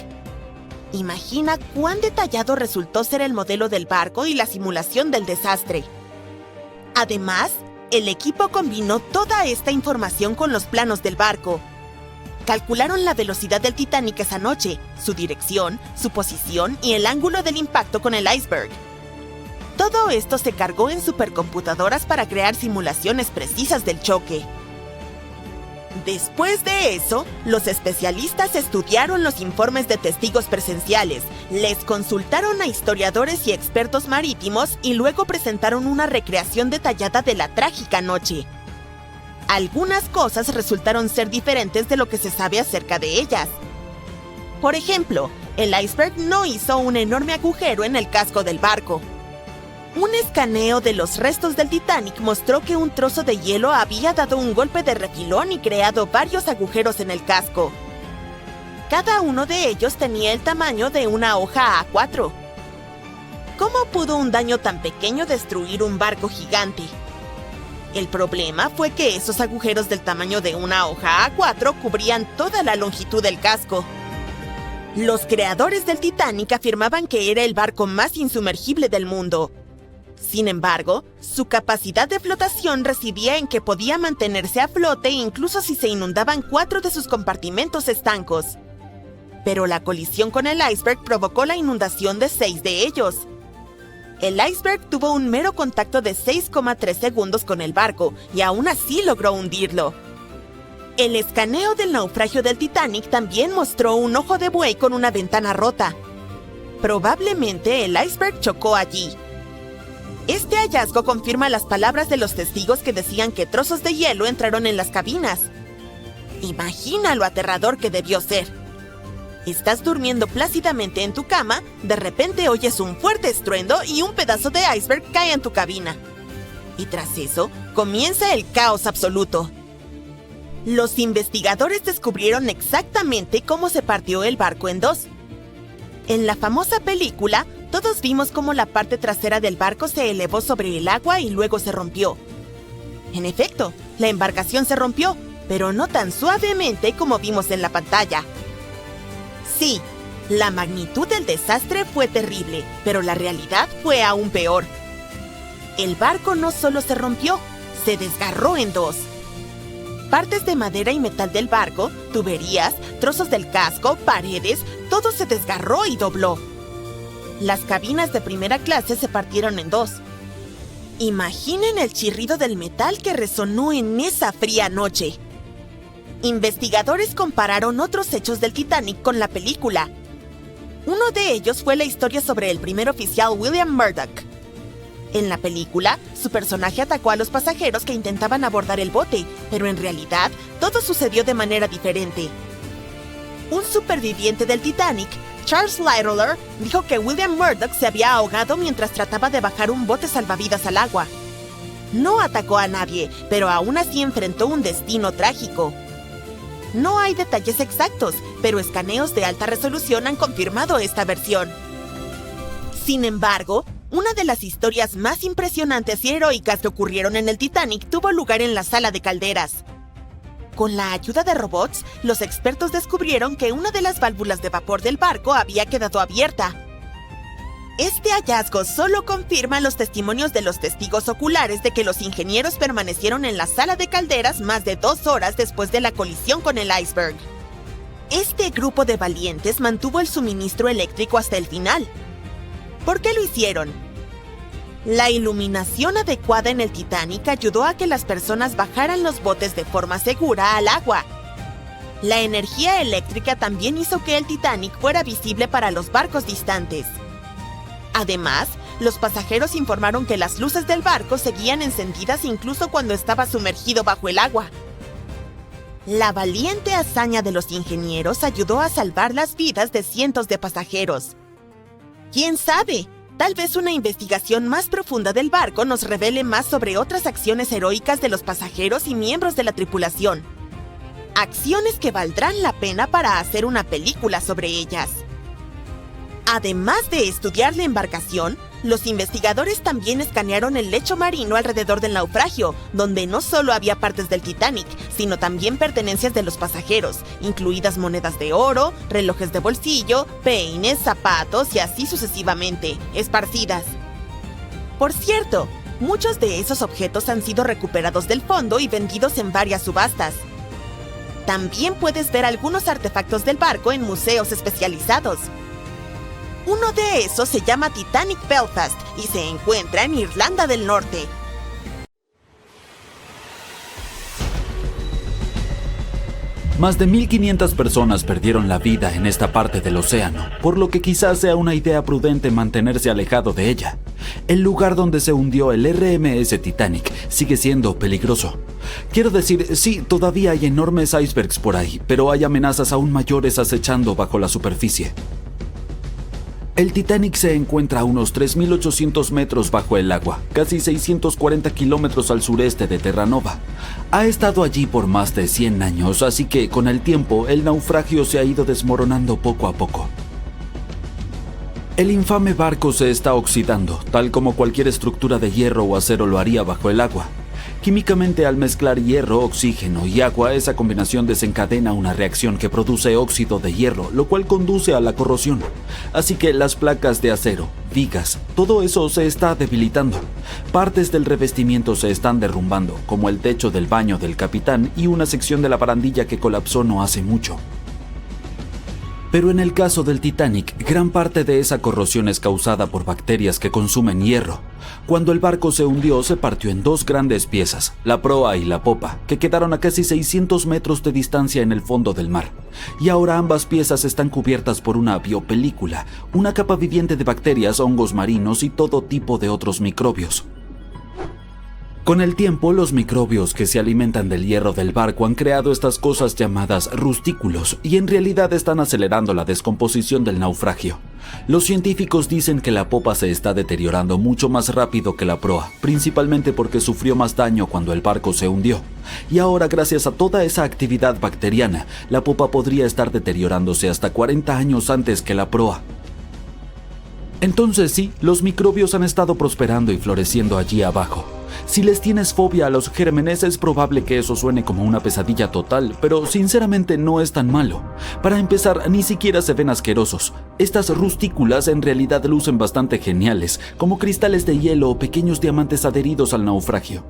Imagina cuán detallado resultó ser el modelo del barco y la simulación del desastre. Además, el equipo combinó toda esta información con los planos del barco. Calcularon la velocidad del Titanic esa noche, su dirección, su posición y el ángulo del impacto con el iceberg. Todo esto se cargó en supercomputadoras para crear simulaciones precisas del choque. Después de eso, los especialistas estudiaron los informes de testigos presenciales, les consultaron a historiadores y expertos marítimos y luego presentaron una recreación detallada de la trágica noche. Algunas cosas resultaron ser diferentes de lo que se sabe acerca de ellas. Por ejemplo, el iceberg no hizo un enorme agujero en el casco del barco. Un escaneo de los restos del Titanic mostró que un trozo de hielo había dado un golpe de refilón y creado varios agujeros en el casco. Cada uno de ellos tenía el tamaño de una hoja A4. ¿Cómo pudo un daño tan pequeño destruir un barco gigante? El problema fue que esos agujeros del tamaño de una hoja A4 cubrían toda la longitud del casco. Los creadores del Titanic afirmaban que era el barco más insumergible del mundo. Sin embargo, su capacidad de flotación residía en que podía mantenerse a flote incluso si se inundaban 4 de sus compartimentos estancos. Pero la colisión con el iceberg provocó la inundación de 6 de ellos. El iceberg tuvo un mero contacto de 6,3 segundos con el barco y aún así logró hundirlo. El escaneo del naufragio del Titanic también mostró un ojo de buey con una ventana rota. Probablemente el iceberg chocó allí. Este hallazgo confirma las palabras de los testigos que decían que trozos de hielo entraron en las cabinas. Imagina lo aterrador que debió ser. Estás durmiendo plácidamente en tu cama, de repente oyes un fuerte estruendo y un pedazo de iceberg cae en tu cabina. Y tras eso, comienza el caos absoluto. Los investigadores descubrieron exactamente cómo se partió el barco en 2. En la famosa película, todos vimos cómo la parte trasera del barco se elevó sobre el agua y luego se rompió. En efecto, la embarcación se rompió, pero no tan suavemente como vimos en la pantalla. Sí, la magnitud del desastre fue terrible, pero la realidad fue aún peor. El barco no solo se rompió, se desgarró en 2. Partes de madera y metal del barco, tuberías, trozos del casco, paredes, todo se desgarró y dobló. Las cabinas de primera clase se partieron en 2. Imaginen el chirrido del metal que resonó en esa fría noche. Investigadores compararon otros hechos del Titanic con la película. Uno de ellos fue la historia sobre el primer oficial William Murdoch. En la película, su personaje atacó a los pasajeros que intentaban abordar el bote, pero en realidad, todo sucedió de manera diferente. Un superviviente del Titanic, Charles Littler, dijo que William Murdoch se había ahogado mientras trataba de bajar un bote salvavidas al agua. No atacó a nadie, pero aún así enfrentó un destino trágico. No hay detalles exactos, pero escaneos de alta resolución han confirmado esta versión. Sin embargo, una de las historias más impresionantes y heroicas que ocurrieron en el Titanic tuvo lugar en la sala de calderas. Con la ayuda de robots, los expertos descubrieron que una de las válvulas de vapor del barco había quedado abierta. Este hallazgo solo confirma los testimonios de los testigos oculares de que los ingenieros permanecieron en la sala de calderas más de 2 horas después de la colisión con el iceberg. Este grupo de valientes mantuvo el suministro eléctrico hasta el final. ¿Por qué lo hicieron? La iluminación adecuada en el Titanic ayudó a que las personas bajaran los botes de forma segura al agua. La energía eléctrica también hizo que el Titanic fuera visible para los barcos distantes. Además, los pasajeros informaron que las luces del barco seguían encendidas incluso cuando estaba sumergido bajo el agua. La valiente hazaña de los ingenieros ayudó a salvar las vidas de cientos de pasajeros. ¿Quién sabe? Tal vez una investigación más profunda del barco nos revele más sobre otras acciones heroicas de los pasajeros y miembros de la tripulación. Acciones que valdrán la pena para hacer una película sobre ellas. Además de estudiar la embarcación, los investigadores también escanearon el lecho marino alrededor del naufragio, donde no solo había partes del Titanic, sino también pertenencias de los pasajeros, incluidas monedas de oro, relojes de bolsillo, peines, zapatos y así sucesivamente, esparcidas. Por cierto, muchos de esos objetos han sido recuperados del fondo y vendidos en varias subastas. También puedes ver algunos artefactos del barco en museos especializados. Uno de esos se llama Titanic Belfast y se encuentra en Irlanda del Norte. Más de 1.500 personas perdieron la vida en esta parte del océano, por lo que quizás sea una idea prudente mantenerse alejado de ella. El lugar donde se hundió el RMS Titanic sigue siendo peligroso. Quiero decir, sí, todavía hay enormes icebergs por ahí, pero hay amenazas aún mayores acechando bajo la superficie. El Titanic se encuentra a unos 3.800 metros bajo el agua, casi 640 kilómetros al sureste de Terranova. Ha estado allí por más de 100 años, así que con el tiempo el naufragio se ha ido desmoronando poco a poco. El infame barco se está oxidando, tal como cualquier estructura de hierro o acero lo haría bajo el agua. Químicamente, al mezclar hierro, oxígeno y agua, esa combinación desencadena una reacción que produce óxido de hierro, lo cual conduce a la corrosión. Así que las placas de acero, vigas, todo eso se está debilitando. Partes del revestimiento se están derrumbando, como el techo del baño del capitán y una sección de la barandilla que colapsó no hace mucho. Pero en el caso del Titanic, gran parte de esa corrosión es causada por bacterias que consumen hierro. Cuando el barco se hundió, se partió en 2 grandes piezas, la proa y la popa, que quedaron a casi 600 metros de distancia en el fondo del mar. Y ahora ambas piezas están cubiertas por una biopelícula, una capa viviente de bacterias, hongos marinos y todo tipo de otros microbios. Con el tiempo, los microbios que se alimentan del hierro del barco han creado estas cosas llamadas rustículos y en realidad están acelerando la descomposición del naufragio. Los científicos dicen que la popa se está deteriorando mucho más rápido que la proa, principalmente porque sufrió más daño cuando el barco se hundió. Y ahora, gracias a toda esa actividad bacteriana, la popa podría estar deteriorándose hasta 40 años antes que la proa. Entonces sí, los microbios han estado prosperando y floreciendo allí abajo. Si les tienes fobia a los gérmenes, es probable que eso suene como una pesadilla total, pero sinceramente no es tan malo. Para empezar, ni siquiera se ven asquerosos. Estas rustículas en realidad lucen bastante geniales, como cristales de hielo o pequeños diamantes adheridos al naufragio.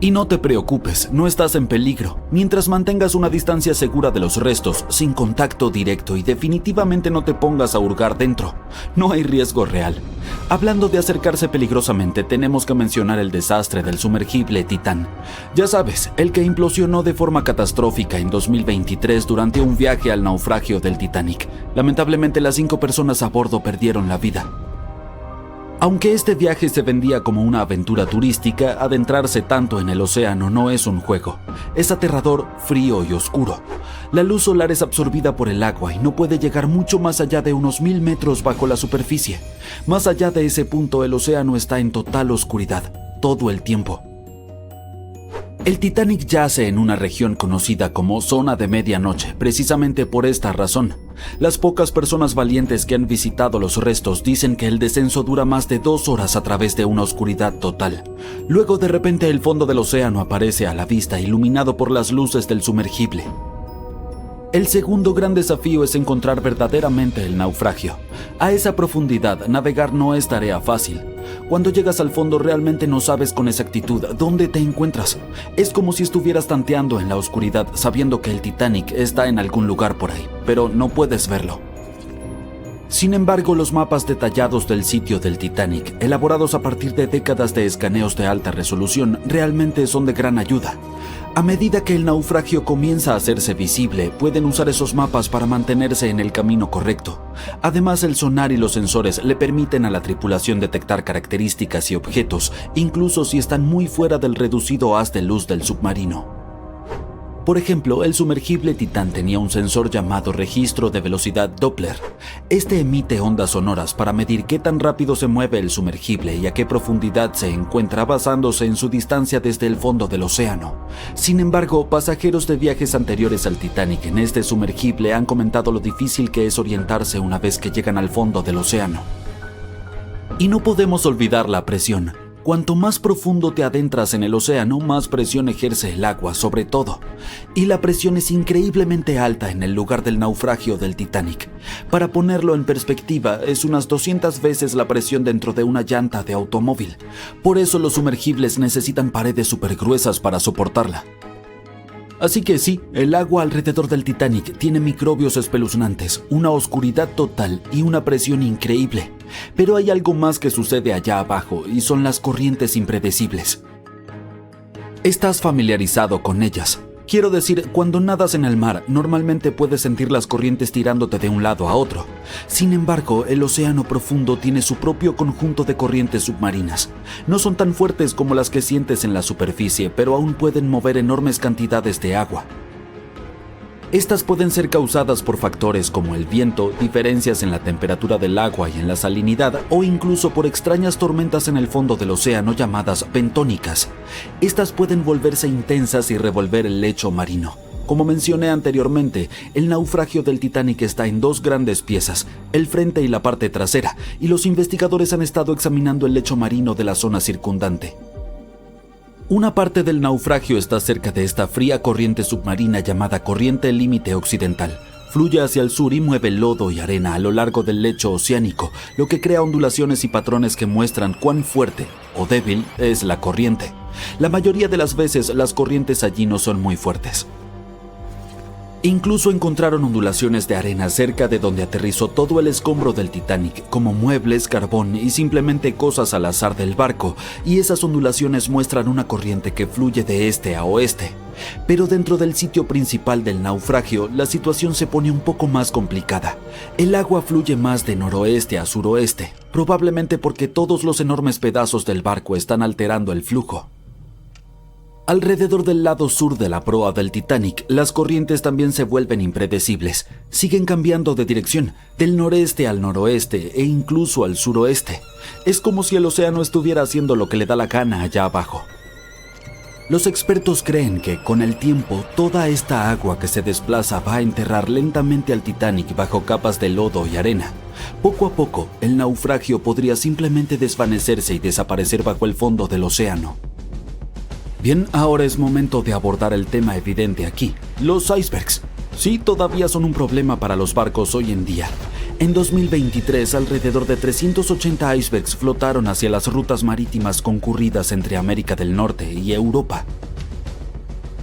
Y no te preocupes, no estás en peligro, mientras mantengas una distancia segura de los restos, sin contacto directo y definitivamente no te pongas a hurgar dentro. No hay riesgo real. Hablando de acercarse peligrosamente, tenemos que mencionar el desastre del sumergible Titán. Ya sabes, el que implosionó de forma catastrófica en 2023 durante un viaje al naufragio del Titanic. Lamentablemente, las 5 personas a bordo perdieron la vida. Aunque este viaje se vendía como una aventura turística, adentrarse tanto en el océano no es un juego. Es aterrador, frío y oscuro. La luz solar es absorbida por el agua y no puede llegar mucho más allá de unos 1000 metros bajo la superficie. Más allá de ese punto, el océano está en total oscuridad, todo el tiempo. El Titanic yace en una región conocida como Zona de Medianoche, precisamente por esta razón. Las pocas personas valientes que han visitado los restos dicen que el descenso dura más de 2 horas a través de una oscuridad total. Luego, de repente, el fondo del océano aparece a la vista, iluminado por las luces del sumergible. El segundo gran desafío es encontrar verdaderamente el naufragio. A esa profundidad, navegar no es tarea fácil. Cuando llegas al fondo realmente no sabes con exactitud dónde te encuentras. Es como si estuvieras tanteando en la oscuridad sabiendo que el Titanic está en algún lugar por ahí, pero no puedes verlo. Sin embargo, los mapas detallados del sitio del Titanic, elaborados a partir de décadas de escaneos de alta resolución, realmente son de gran ayuda. A medida que el naufragio comienza a hacerse visible, pueden usar esos mapas para mantenerse en el camino correcto. Además, el sonar y los sensores le permiten a la tripulación detectar características y objetos, incluso si están muy fuera del reducido haz de luz del submarino. Por ejemplo, el sumergible Titán tenía un sensor llamado registro de velocidad Doppler. Este emite ondas sonoras para medir qué tan rápido se mueve el sumergible y a qué profundidad se encuentra basándose en su distancia desde el fondo del océano. Sin embargo, pasajeros de viajes anteriores al Titanic en este sumergible han comentado lo difícil que es orientarse una vez que llegan al fondo del océano. Y no podemos olvidar la presión. Cuanto más profundo te adentras en el océano, más presión ejerce el agua sobre todo. Y la presión es increíblemente alta en el lugar del naufragio del Titanic. Para ponerlo en perspectiva, es unas 200 veces la presión dentro de una llanta de automóvil. Por eso los sumergibles necesitan paredes súper gruesas para soportarla. Así que sí, el agua alrededor del Titanic tiene microbios espeluznantes, una oscuridad total y una presión increíble. Pero hay algo más que sucede allá abajo y son las corrientes impredecibles. Estás familiarizado con ellas. Quiero decir, cuando nadas en el mar, normalmente puedes sentir las corrientes tirándote de un lado a otro. Sin embargo, el océano profundo tiene su propio conjunto de corrientes submarinas. No son tan fuertes como las que sientes en la superficie, pero aún pueden mover enormes cantidades de agua. Estas pueden ser causadas por factores como el viento, diferencias en la temperatura del agua y en la salinidad, o incluso por extrañas tormentas en el fondo del océano llamadas bentónicas. Estas pueden volverse intensas y revolver el lecho marino. Como mencioné anteriormente, el naufragio del Titanic está en dos grandes piezas, el frente y la parte trasera, y los investigadores han estado examinando el lecho marino de la zona circundante. Una parte del naufragio está cerca de esta fría corriente submarina llamada corriente límite occidental. Fluye hacia el sur y mueve lodo y arena a lo largo del lecho oceánico, lo que crea ondulaciones y patrones que muestran cuán fuerte o débil es la corriente. La mayoría de las veces las corrientes allí no son muy fuertes. Incluso encontraron ondulaciones de arena cerca de donde aterrizó todo el escombro del Titanic, como muebles, carbón y simplemente cosas al azar del barco, y esas ondulaciones muestran una corriente que fluye de este a oeste. Pero dentro del sitio principal del naufragio, la situación se pone un poco más complicada. El agua fluye más de noroeste a suroeste, probablemente porque todos los enormes pedazos del barco están alterando el flujo. Alrededor del lado sur de la proa del Titanic, las corrientes también se vuelven impredecibles. Siguen cambiando de dirección, del noreste al noroeste e incluso al suroeste. Es como si el océano estuviera haciendo lo que le da la gana allá abajo. Los expertos creen que, con el tiempo, toda esta agua que se desplaza va a enterrar lentamente al Titanic bajo capas de lodo y arena. Poco a poco, el naufragio podría simplemente desvanecerse y desaparecer bajo el fondo del océano. Bien, ahora es momento de abordar el tema evidente aquí, los icebergs. Sí, todavía son un problema para los barcos hoy en día. En 2023, alrededor de 380 icebergs flotaron hacia las rutas marítimas concurridas entre América del Norte y Europa.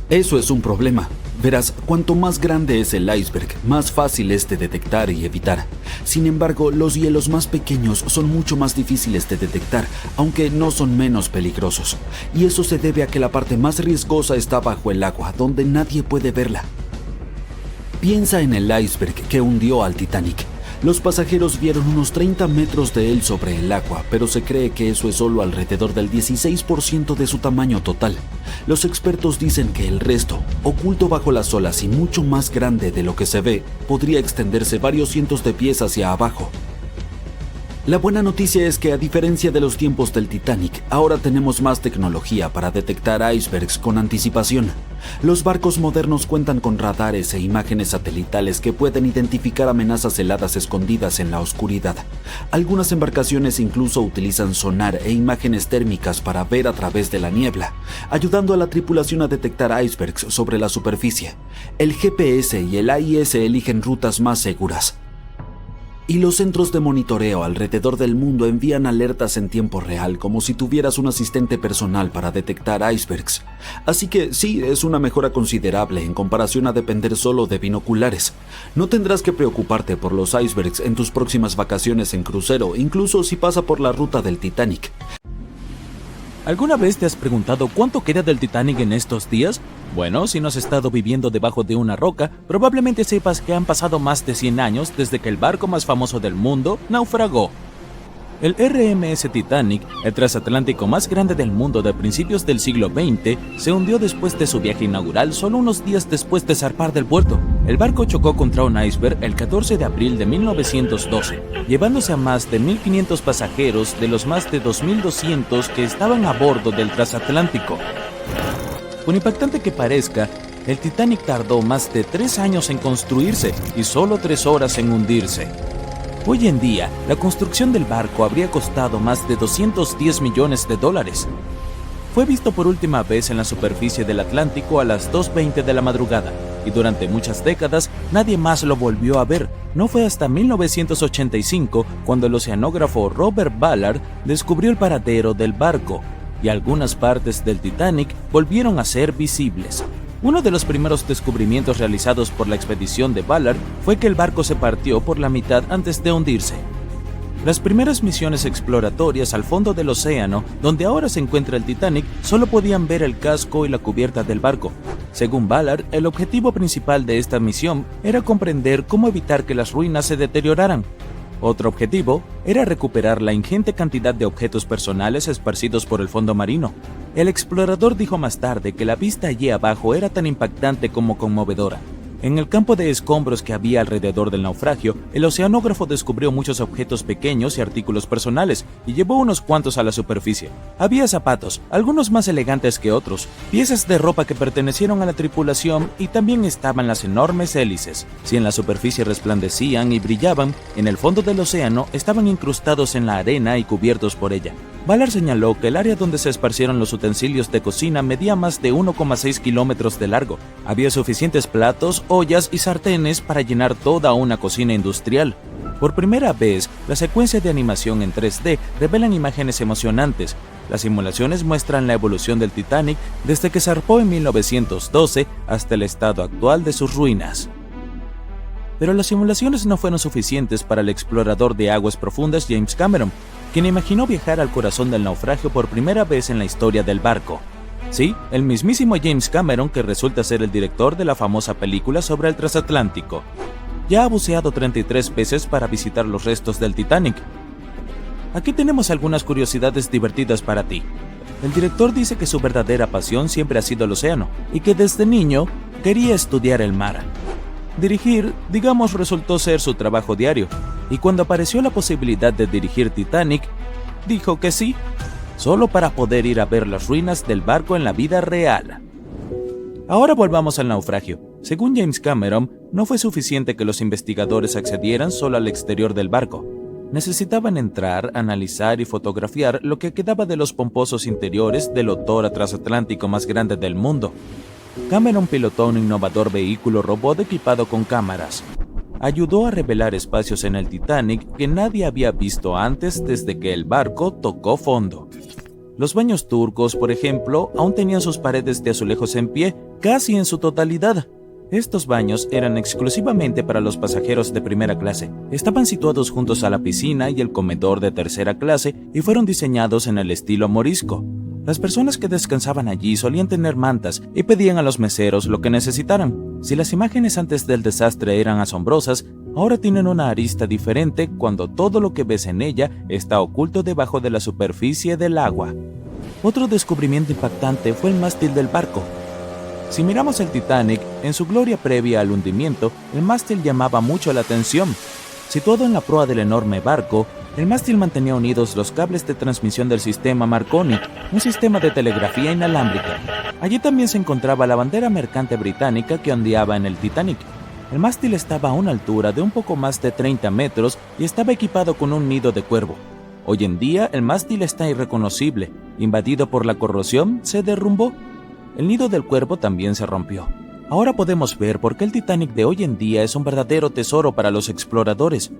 Eso es un problema. Verás, cuanto más grande es el iceberg, más fácil es de detectar y evitar. Sin embargo, los hielos más pequeños son mucho más difíciles de detectar, aunque no son menos peligrosos. Y eso se debe a que la parte más riesgosa está bajo el agua, donde nadie puede verla. Piensa en el iceberg que hundió al Titanic. Los pasajeros vieron unos 30 metros de él sobre el agua, pero se cree que eso es solo alrededor del 16% de su tamaño total. Los expertos dicen que el resto, oculto bajo las olas y mucho más grande de lo que se ve, podría extenderse varios cientos de pies hacia abajo. La buena noticia es que, a diferencia de los tiempos del Titanic, ahora tenemos más tecnología para detectar icebergs con anticipación. Los barcos modernos cuentan con radares e imágenes satelitales que pueden identificar amenazas heladas escondidas en la oscuridad. Algunas embarcaciones incluso utilizan sonar e imágenes térmicas para ver a través de la niebla, ayudando a la tripulación a detectar icebergs sobre la superficie. El GPS y el AIS eligen rutas más seguras. Y los centros de monitoreo alrededor del mundo envían alertas en tiempo real, como si tuvieras un asistente personal para detectar icebergs. Así que sí, es una mejora considerable en comparación a depender solo de binoculares. No tendrás que preocuparte por los icebergs en tus próximas vacaciones en crucero, incluso si pasa por la ruta del Titanic. ¿Alguna vez te has preguntado cuánto queda del Titanic en estos días? Bueno, si no has estado viviendo debajo de una roca, probablemente sepas que han pasado más de 100 años desde que el barco más famoso del mundo naufragó. El RMS Titanic, el transatlántico más grande del mundo de principios del siglo XX, se hundió después de su viaje inaugural solo unos días después de zarpar del puerto. El barco chocó contra un iceberg el 14 de abril de 1912, llevándose a más de 1.500 pasajeros de los más de 2.200 que estaban a bordo del transatlántico. Por impactante que parezca, el Titanic tardó más de 3 años en construirse y solo 3 horas en hundirse. Hoy en día, la construcción del barco habría costado más de $210 millones. Fue visto por última vez en la superficie del Atlántico a las 2:20 de la madrugada, y durante muchas décadas nadie más lo volvió a ver. No fue hasta 1985 cuando el oceanógrafo Robert Ballard descubrió el paradero del barco, y algunas partes del Titanic volvieron a ser visibles. Uno de los primeros descubrimientos realizados por la expedición de Ballard fue que el barco se partió por la mitad antes de hundirse. Las primeras misiones exploratorias al fondo del océano, donde ahora se encuentra el Titanic, solo podían ver el casco y la cubierta del barco. Según Ballard, el objetivo principal de esta misión era comprender cómo evitar que las ruinas se deterioraran. Otro objetivo era recuperar la ingente cantidad de objetos personales esparcidos por el fondo marino. El explorador dijo más tarde que la vista allí abajo era tan impactante como conmovedora. En el campo de escombros que había alrededor del naufragio, el oceanógrafo descubrió muchos objetos pequeños y artículos personales, y llevó unos cuantos a la superficie. Había zapatos, algunos más elegantes que otros, piezas de ropa que pertenecieron a la tripulación, y también estaban las enormes hélices. Si en la superficie resplandecían y brillaban, en el fondo del océano estaban incrustados en la arena y cubiertos por ella. Ballard señaló que el área donde se esparcieron los utensilios de cocina medía más de 1,6 kilómetros de largo. Había suficientes platos, ollas y sartenes para llenar toda una cocina industrial. Por primera vez, la secuencia de animación en 3D revelan imágenes emocionantes. Las simulaciones muestran la evolución del Titanic desde que zarpó en 1912 hasta el estado actual de sus ruinas. Pero las simulaciones no fueron suficientes para el explorador de aguas profundas James Cameron, quien imaginó viajar al corazón del naufragio por primera vez en la historia del barco. Sí, el mismísimo James Cameron, que resulta ser el director de la famosa película sobre el transatlántico. Ya ha buceado 33 veces para visitar los restos del Titanic. Aquí tenemos algunas curiosidades divertidas para ti. El director dice que su verdadera pasión siempre ha sido el océano, y que desde niño quería estudiar el mar. Dirigir, digamos, resultó ser su trabajo diario, y cuando apareció la posibilidad de dirigir Titanic, dijo que sí, solo para poder ir a ver las ruinas del barco en la vida real. Ahora volvamos al naufragio. Según James Cameron, no fue suficiente que los investigadores accedieran solo al exterior del barco. Necesitaban entrar, analizar y fotografiar lo que quedaba de los pomposos interiores del otrora transatlántico más grande del mundo. Cameron pilotó un innovador vehículo robot equipado con cámaras. Ayudó a revelar espacios en el Titanic que nadie había visto antes desde que el barco tocó fondo. Los baños turcos, por ejemplo, aún tenían sus paredes de azulejos en pie, casi en su totalidad. Estos baños eran exclusivamente para los pasajeros de primera clase. Estaban situados juntos a la piscina y el comedor de tercera clase y fueron diseñados en el estilo morisco. Las personas que descansaban allí solían tener mantas y pedían a los meseros lo que necesitaran. Si las imágenes antes del desastre eran asombrosas, ahora tienen una arista diferente cuando todo lo que ves en ella está oculto debajo de la superficie del agua. Otro descubrimiento impactante fue el mástil del barco. Si miramos el Titanic, en su gloria previa al hundimiento, el mástil llamaba mucho la atención. Situado en la proa del enorme barco, El mástil mantenía unidos los cables de transmisión del sistema Marconi, un sistema de telegrafía inalámbrica. Allí también se encontraba la bandera mercante británica que ondeaba en el Titanic. El mástil estaba a una altura de un poco más de 30 metros y estaba equipado con un nido de cuervo. Hoy en día el mástil está irreconocible, invadido por la corrosión, se derrumbó. El nido del cuervo también se rompió. Ahora podemos ver por qué el Titanic de hoy en día es un verdadero tesoro para los exploradores.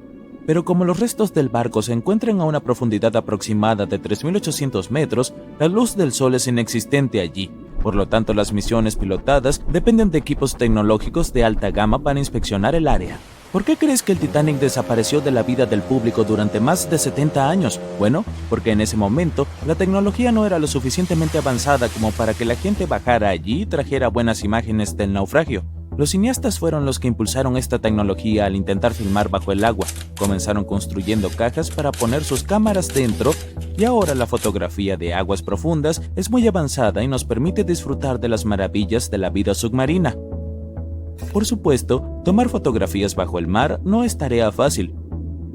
Pero como los restos del barco se encuentran a una profundidad aproximada de 3.800 metros, la luz del sol es inexistente allí. Por lo tanto, las misiones pilotadas dependen de equipos tecnológicos de alta gama para inspeccionar el área. ¿Por qué crees que el Titanic desapareció de la vida del público durante más de 70 años? Bueno, porque en ese momento la tecnología no era lo suficientemente avanzada como para que la gente bajara allí y trajera buenas imágenes del naufragio. Los cineastas fueron los que impulsaron esta tecnología al intentar filmar bajo el agua. Comenzaron construyendo cajas para poner sus cámaras dentro y ahora la fotografía de aguas profundas es muy avanzada y nos permite disfrutar de las maravillas de la vida submarina. Por supuesto, tomar fotografías bajo el mar no es tarea fácil.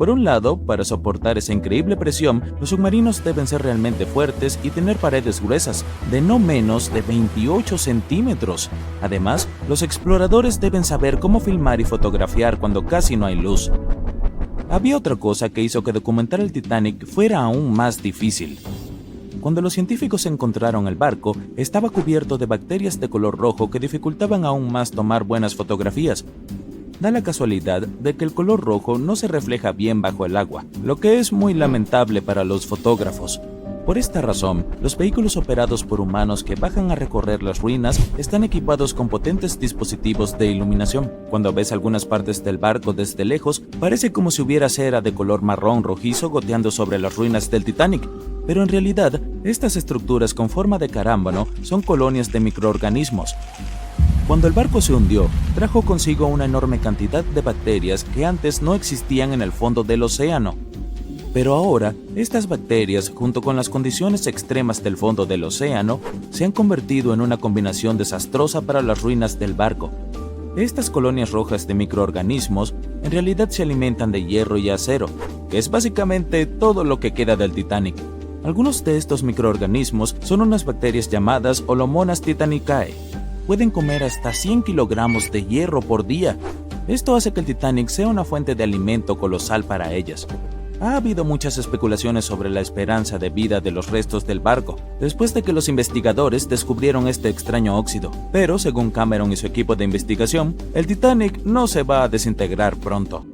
Por un lado, para soportar esa increíble presión, los submarinos deben ser realmente fuertes y tener paredes gruesas, de no menos de 28 centímetros. Además, los exploradores deben saber cómo filmar y fotografiar cuando casi no hay luz. Había otra cosa que hizo que documentar el Titanic fuera aún más difícil. Cuando los científicos encontraron el barco, estaba cubierto de bacterias de color rojo que dificultaban aún más tomar buenas fotografías. Da la casualidad de que el color rojo no se refleja bien bajo el agua, lo que es muy lamentable para los fotógrafos. Por esta razón, los vehículos operados por humanos que bajan a recorrer las ruinas están equipados con potentes dispositivos de iluminación. Cuando ves algunas partes del barco desde lejos, parece como si hubiera cera de color marrón rojizo goteando sobre las ruinas del Titanic. Pero en realidad, estas estructuras con forma de carámbano son colonias de microorganismos. Cuando el barco se hundió, trajo consigo una enorme cantidad de bacterias que antes no existían en el fondo del océano. Pero ahora, estas bacterias, junto con las condiciones extremas del fondo del océano, se han convertido en una combinación desastrosa para las ruinas del barco. Estas colonias rojas de microorganismos en realidad se alimentan de hierro y acero, que es básicamente todo lo que queda del Titanic. Algunos de estos microorganismos son unas bacterias llamadas Holomonas titanicae. Pueden comer hasta 100 kilogramos de hierro por día. Esto hace que el Titanic sea una fuente de alimento colosal para ellas. Ha habido muchas especulaciones sobre la esperanza de vida de los restos del barco, después de que los investigadores descubrieron este extraño óxido. Pero, según Cameron y su equipo de investigación, el Titanic no se va a desintegrar pronto.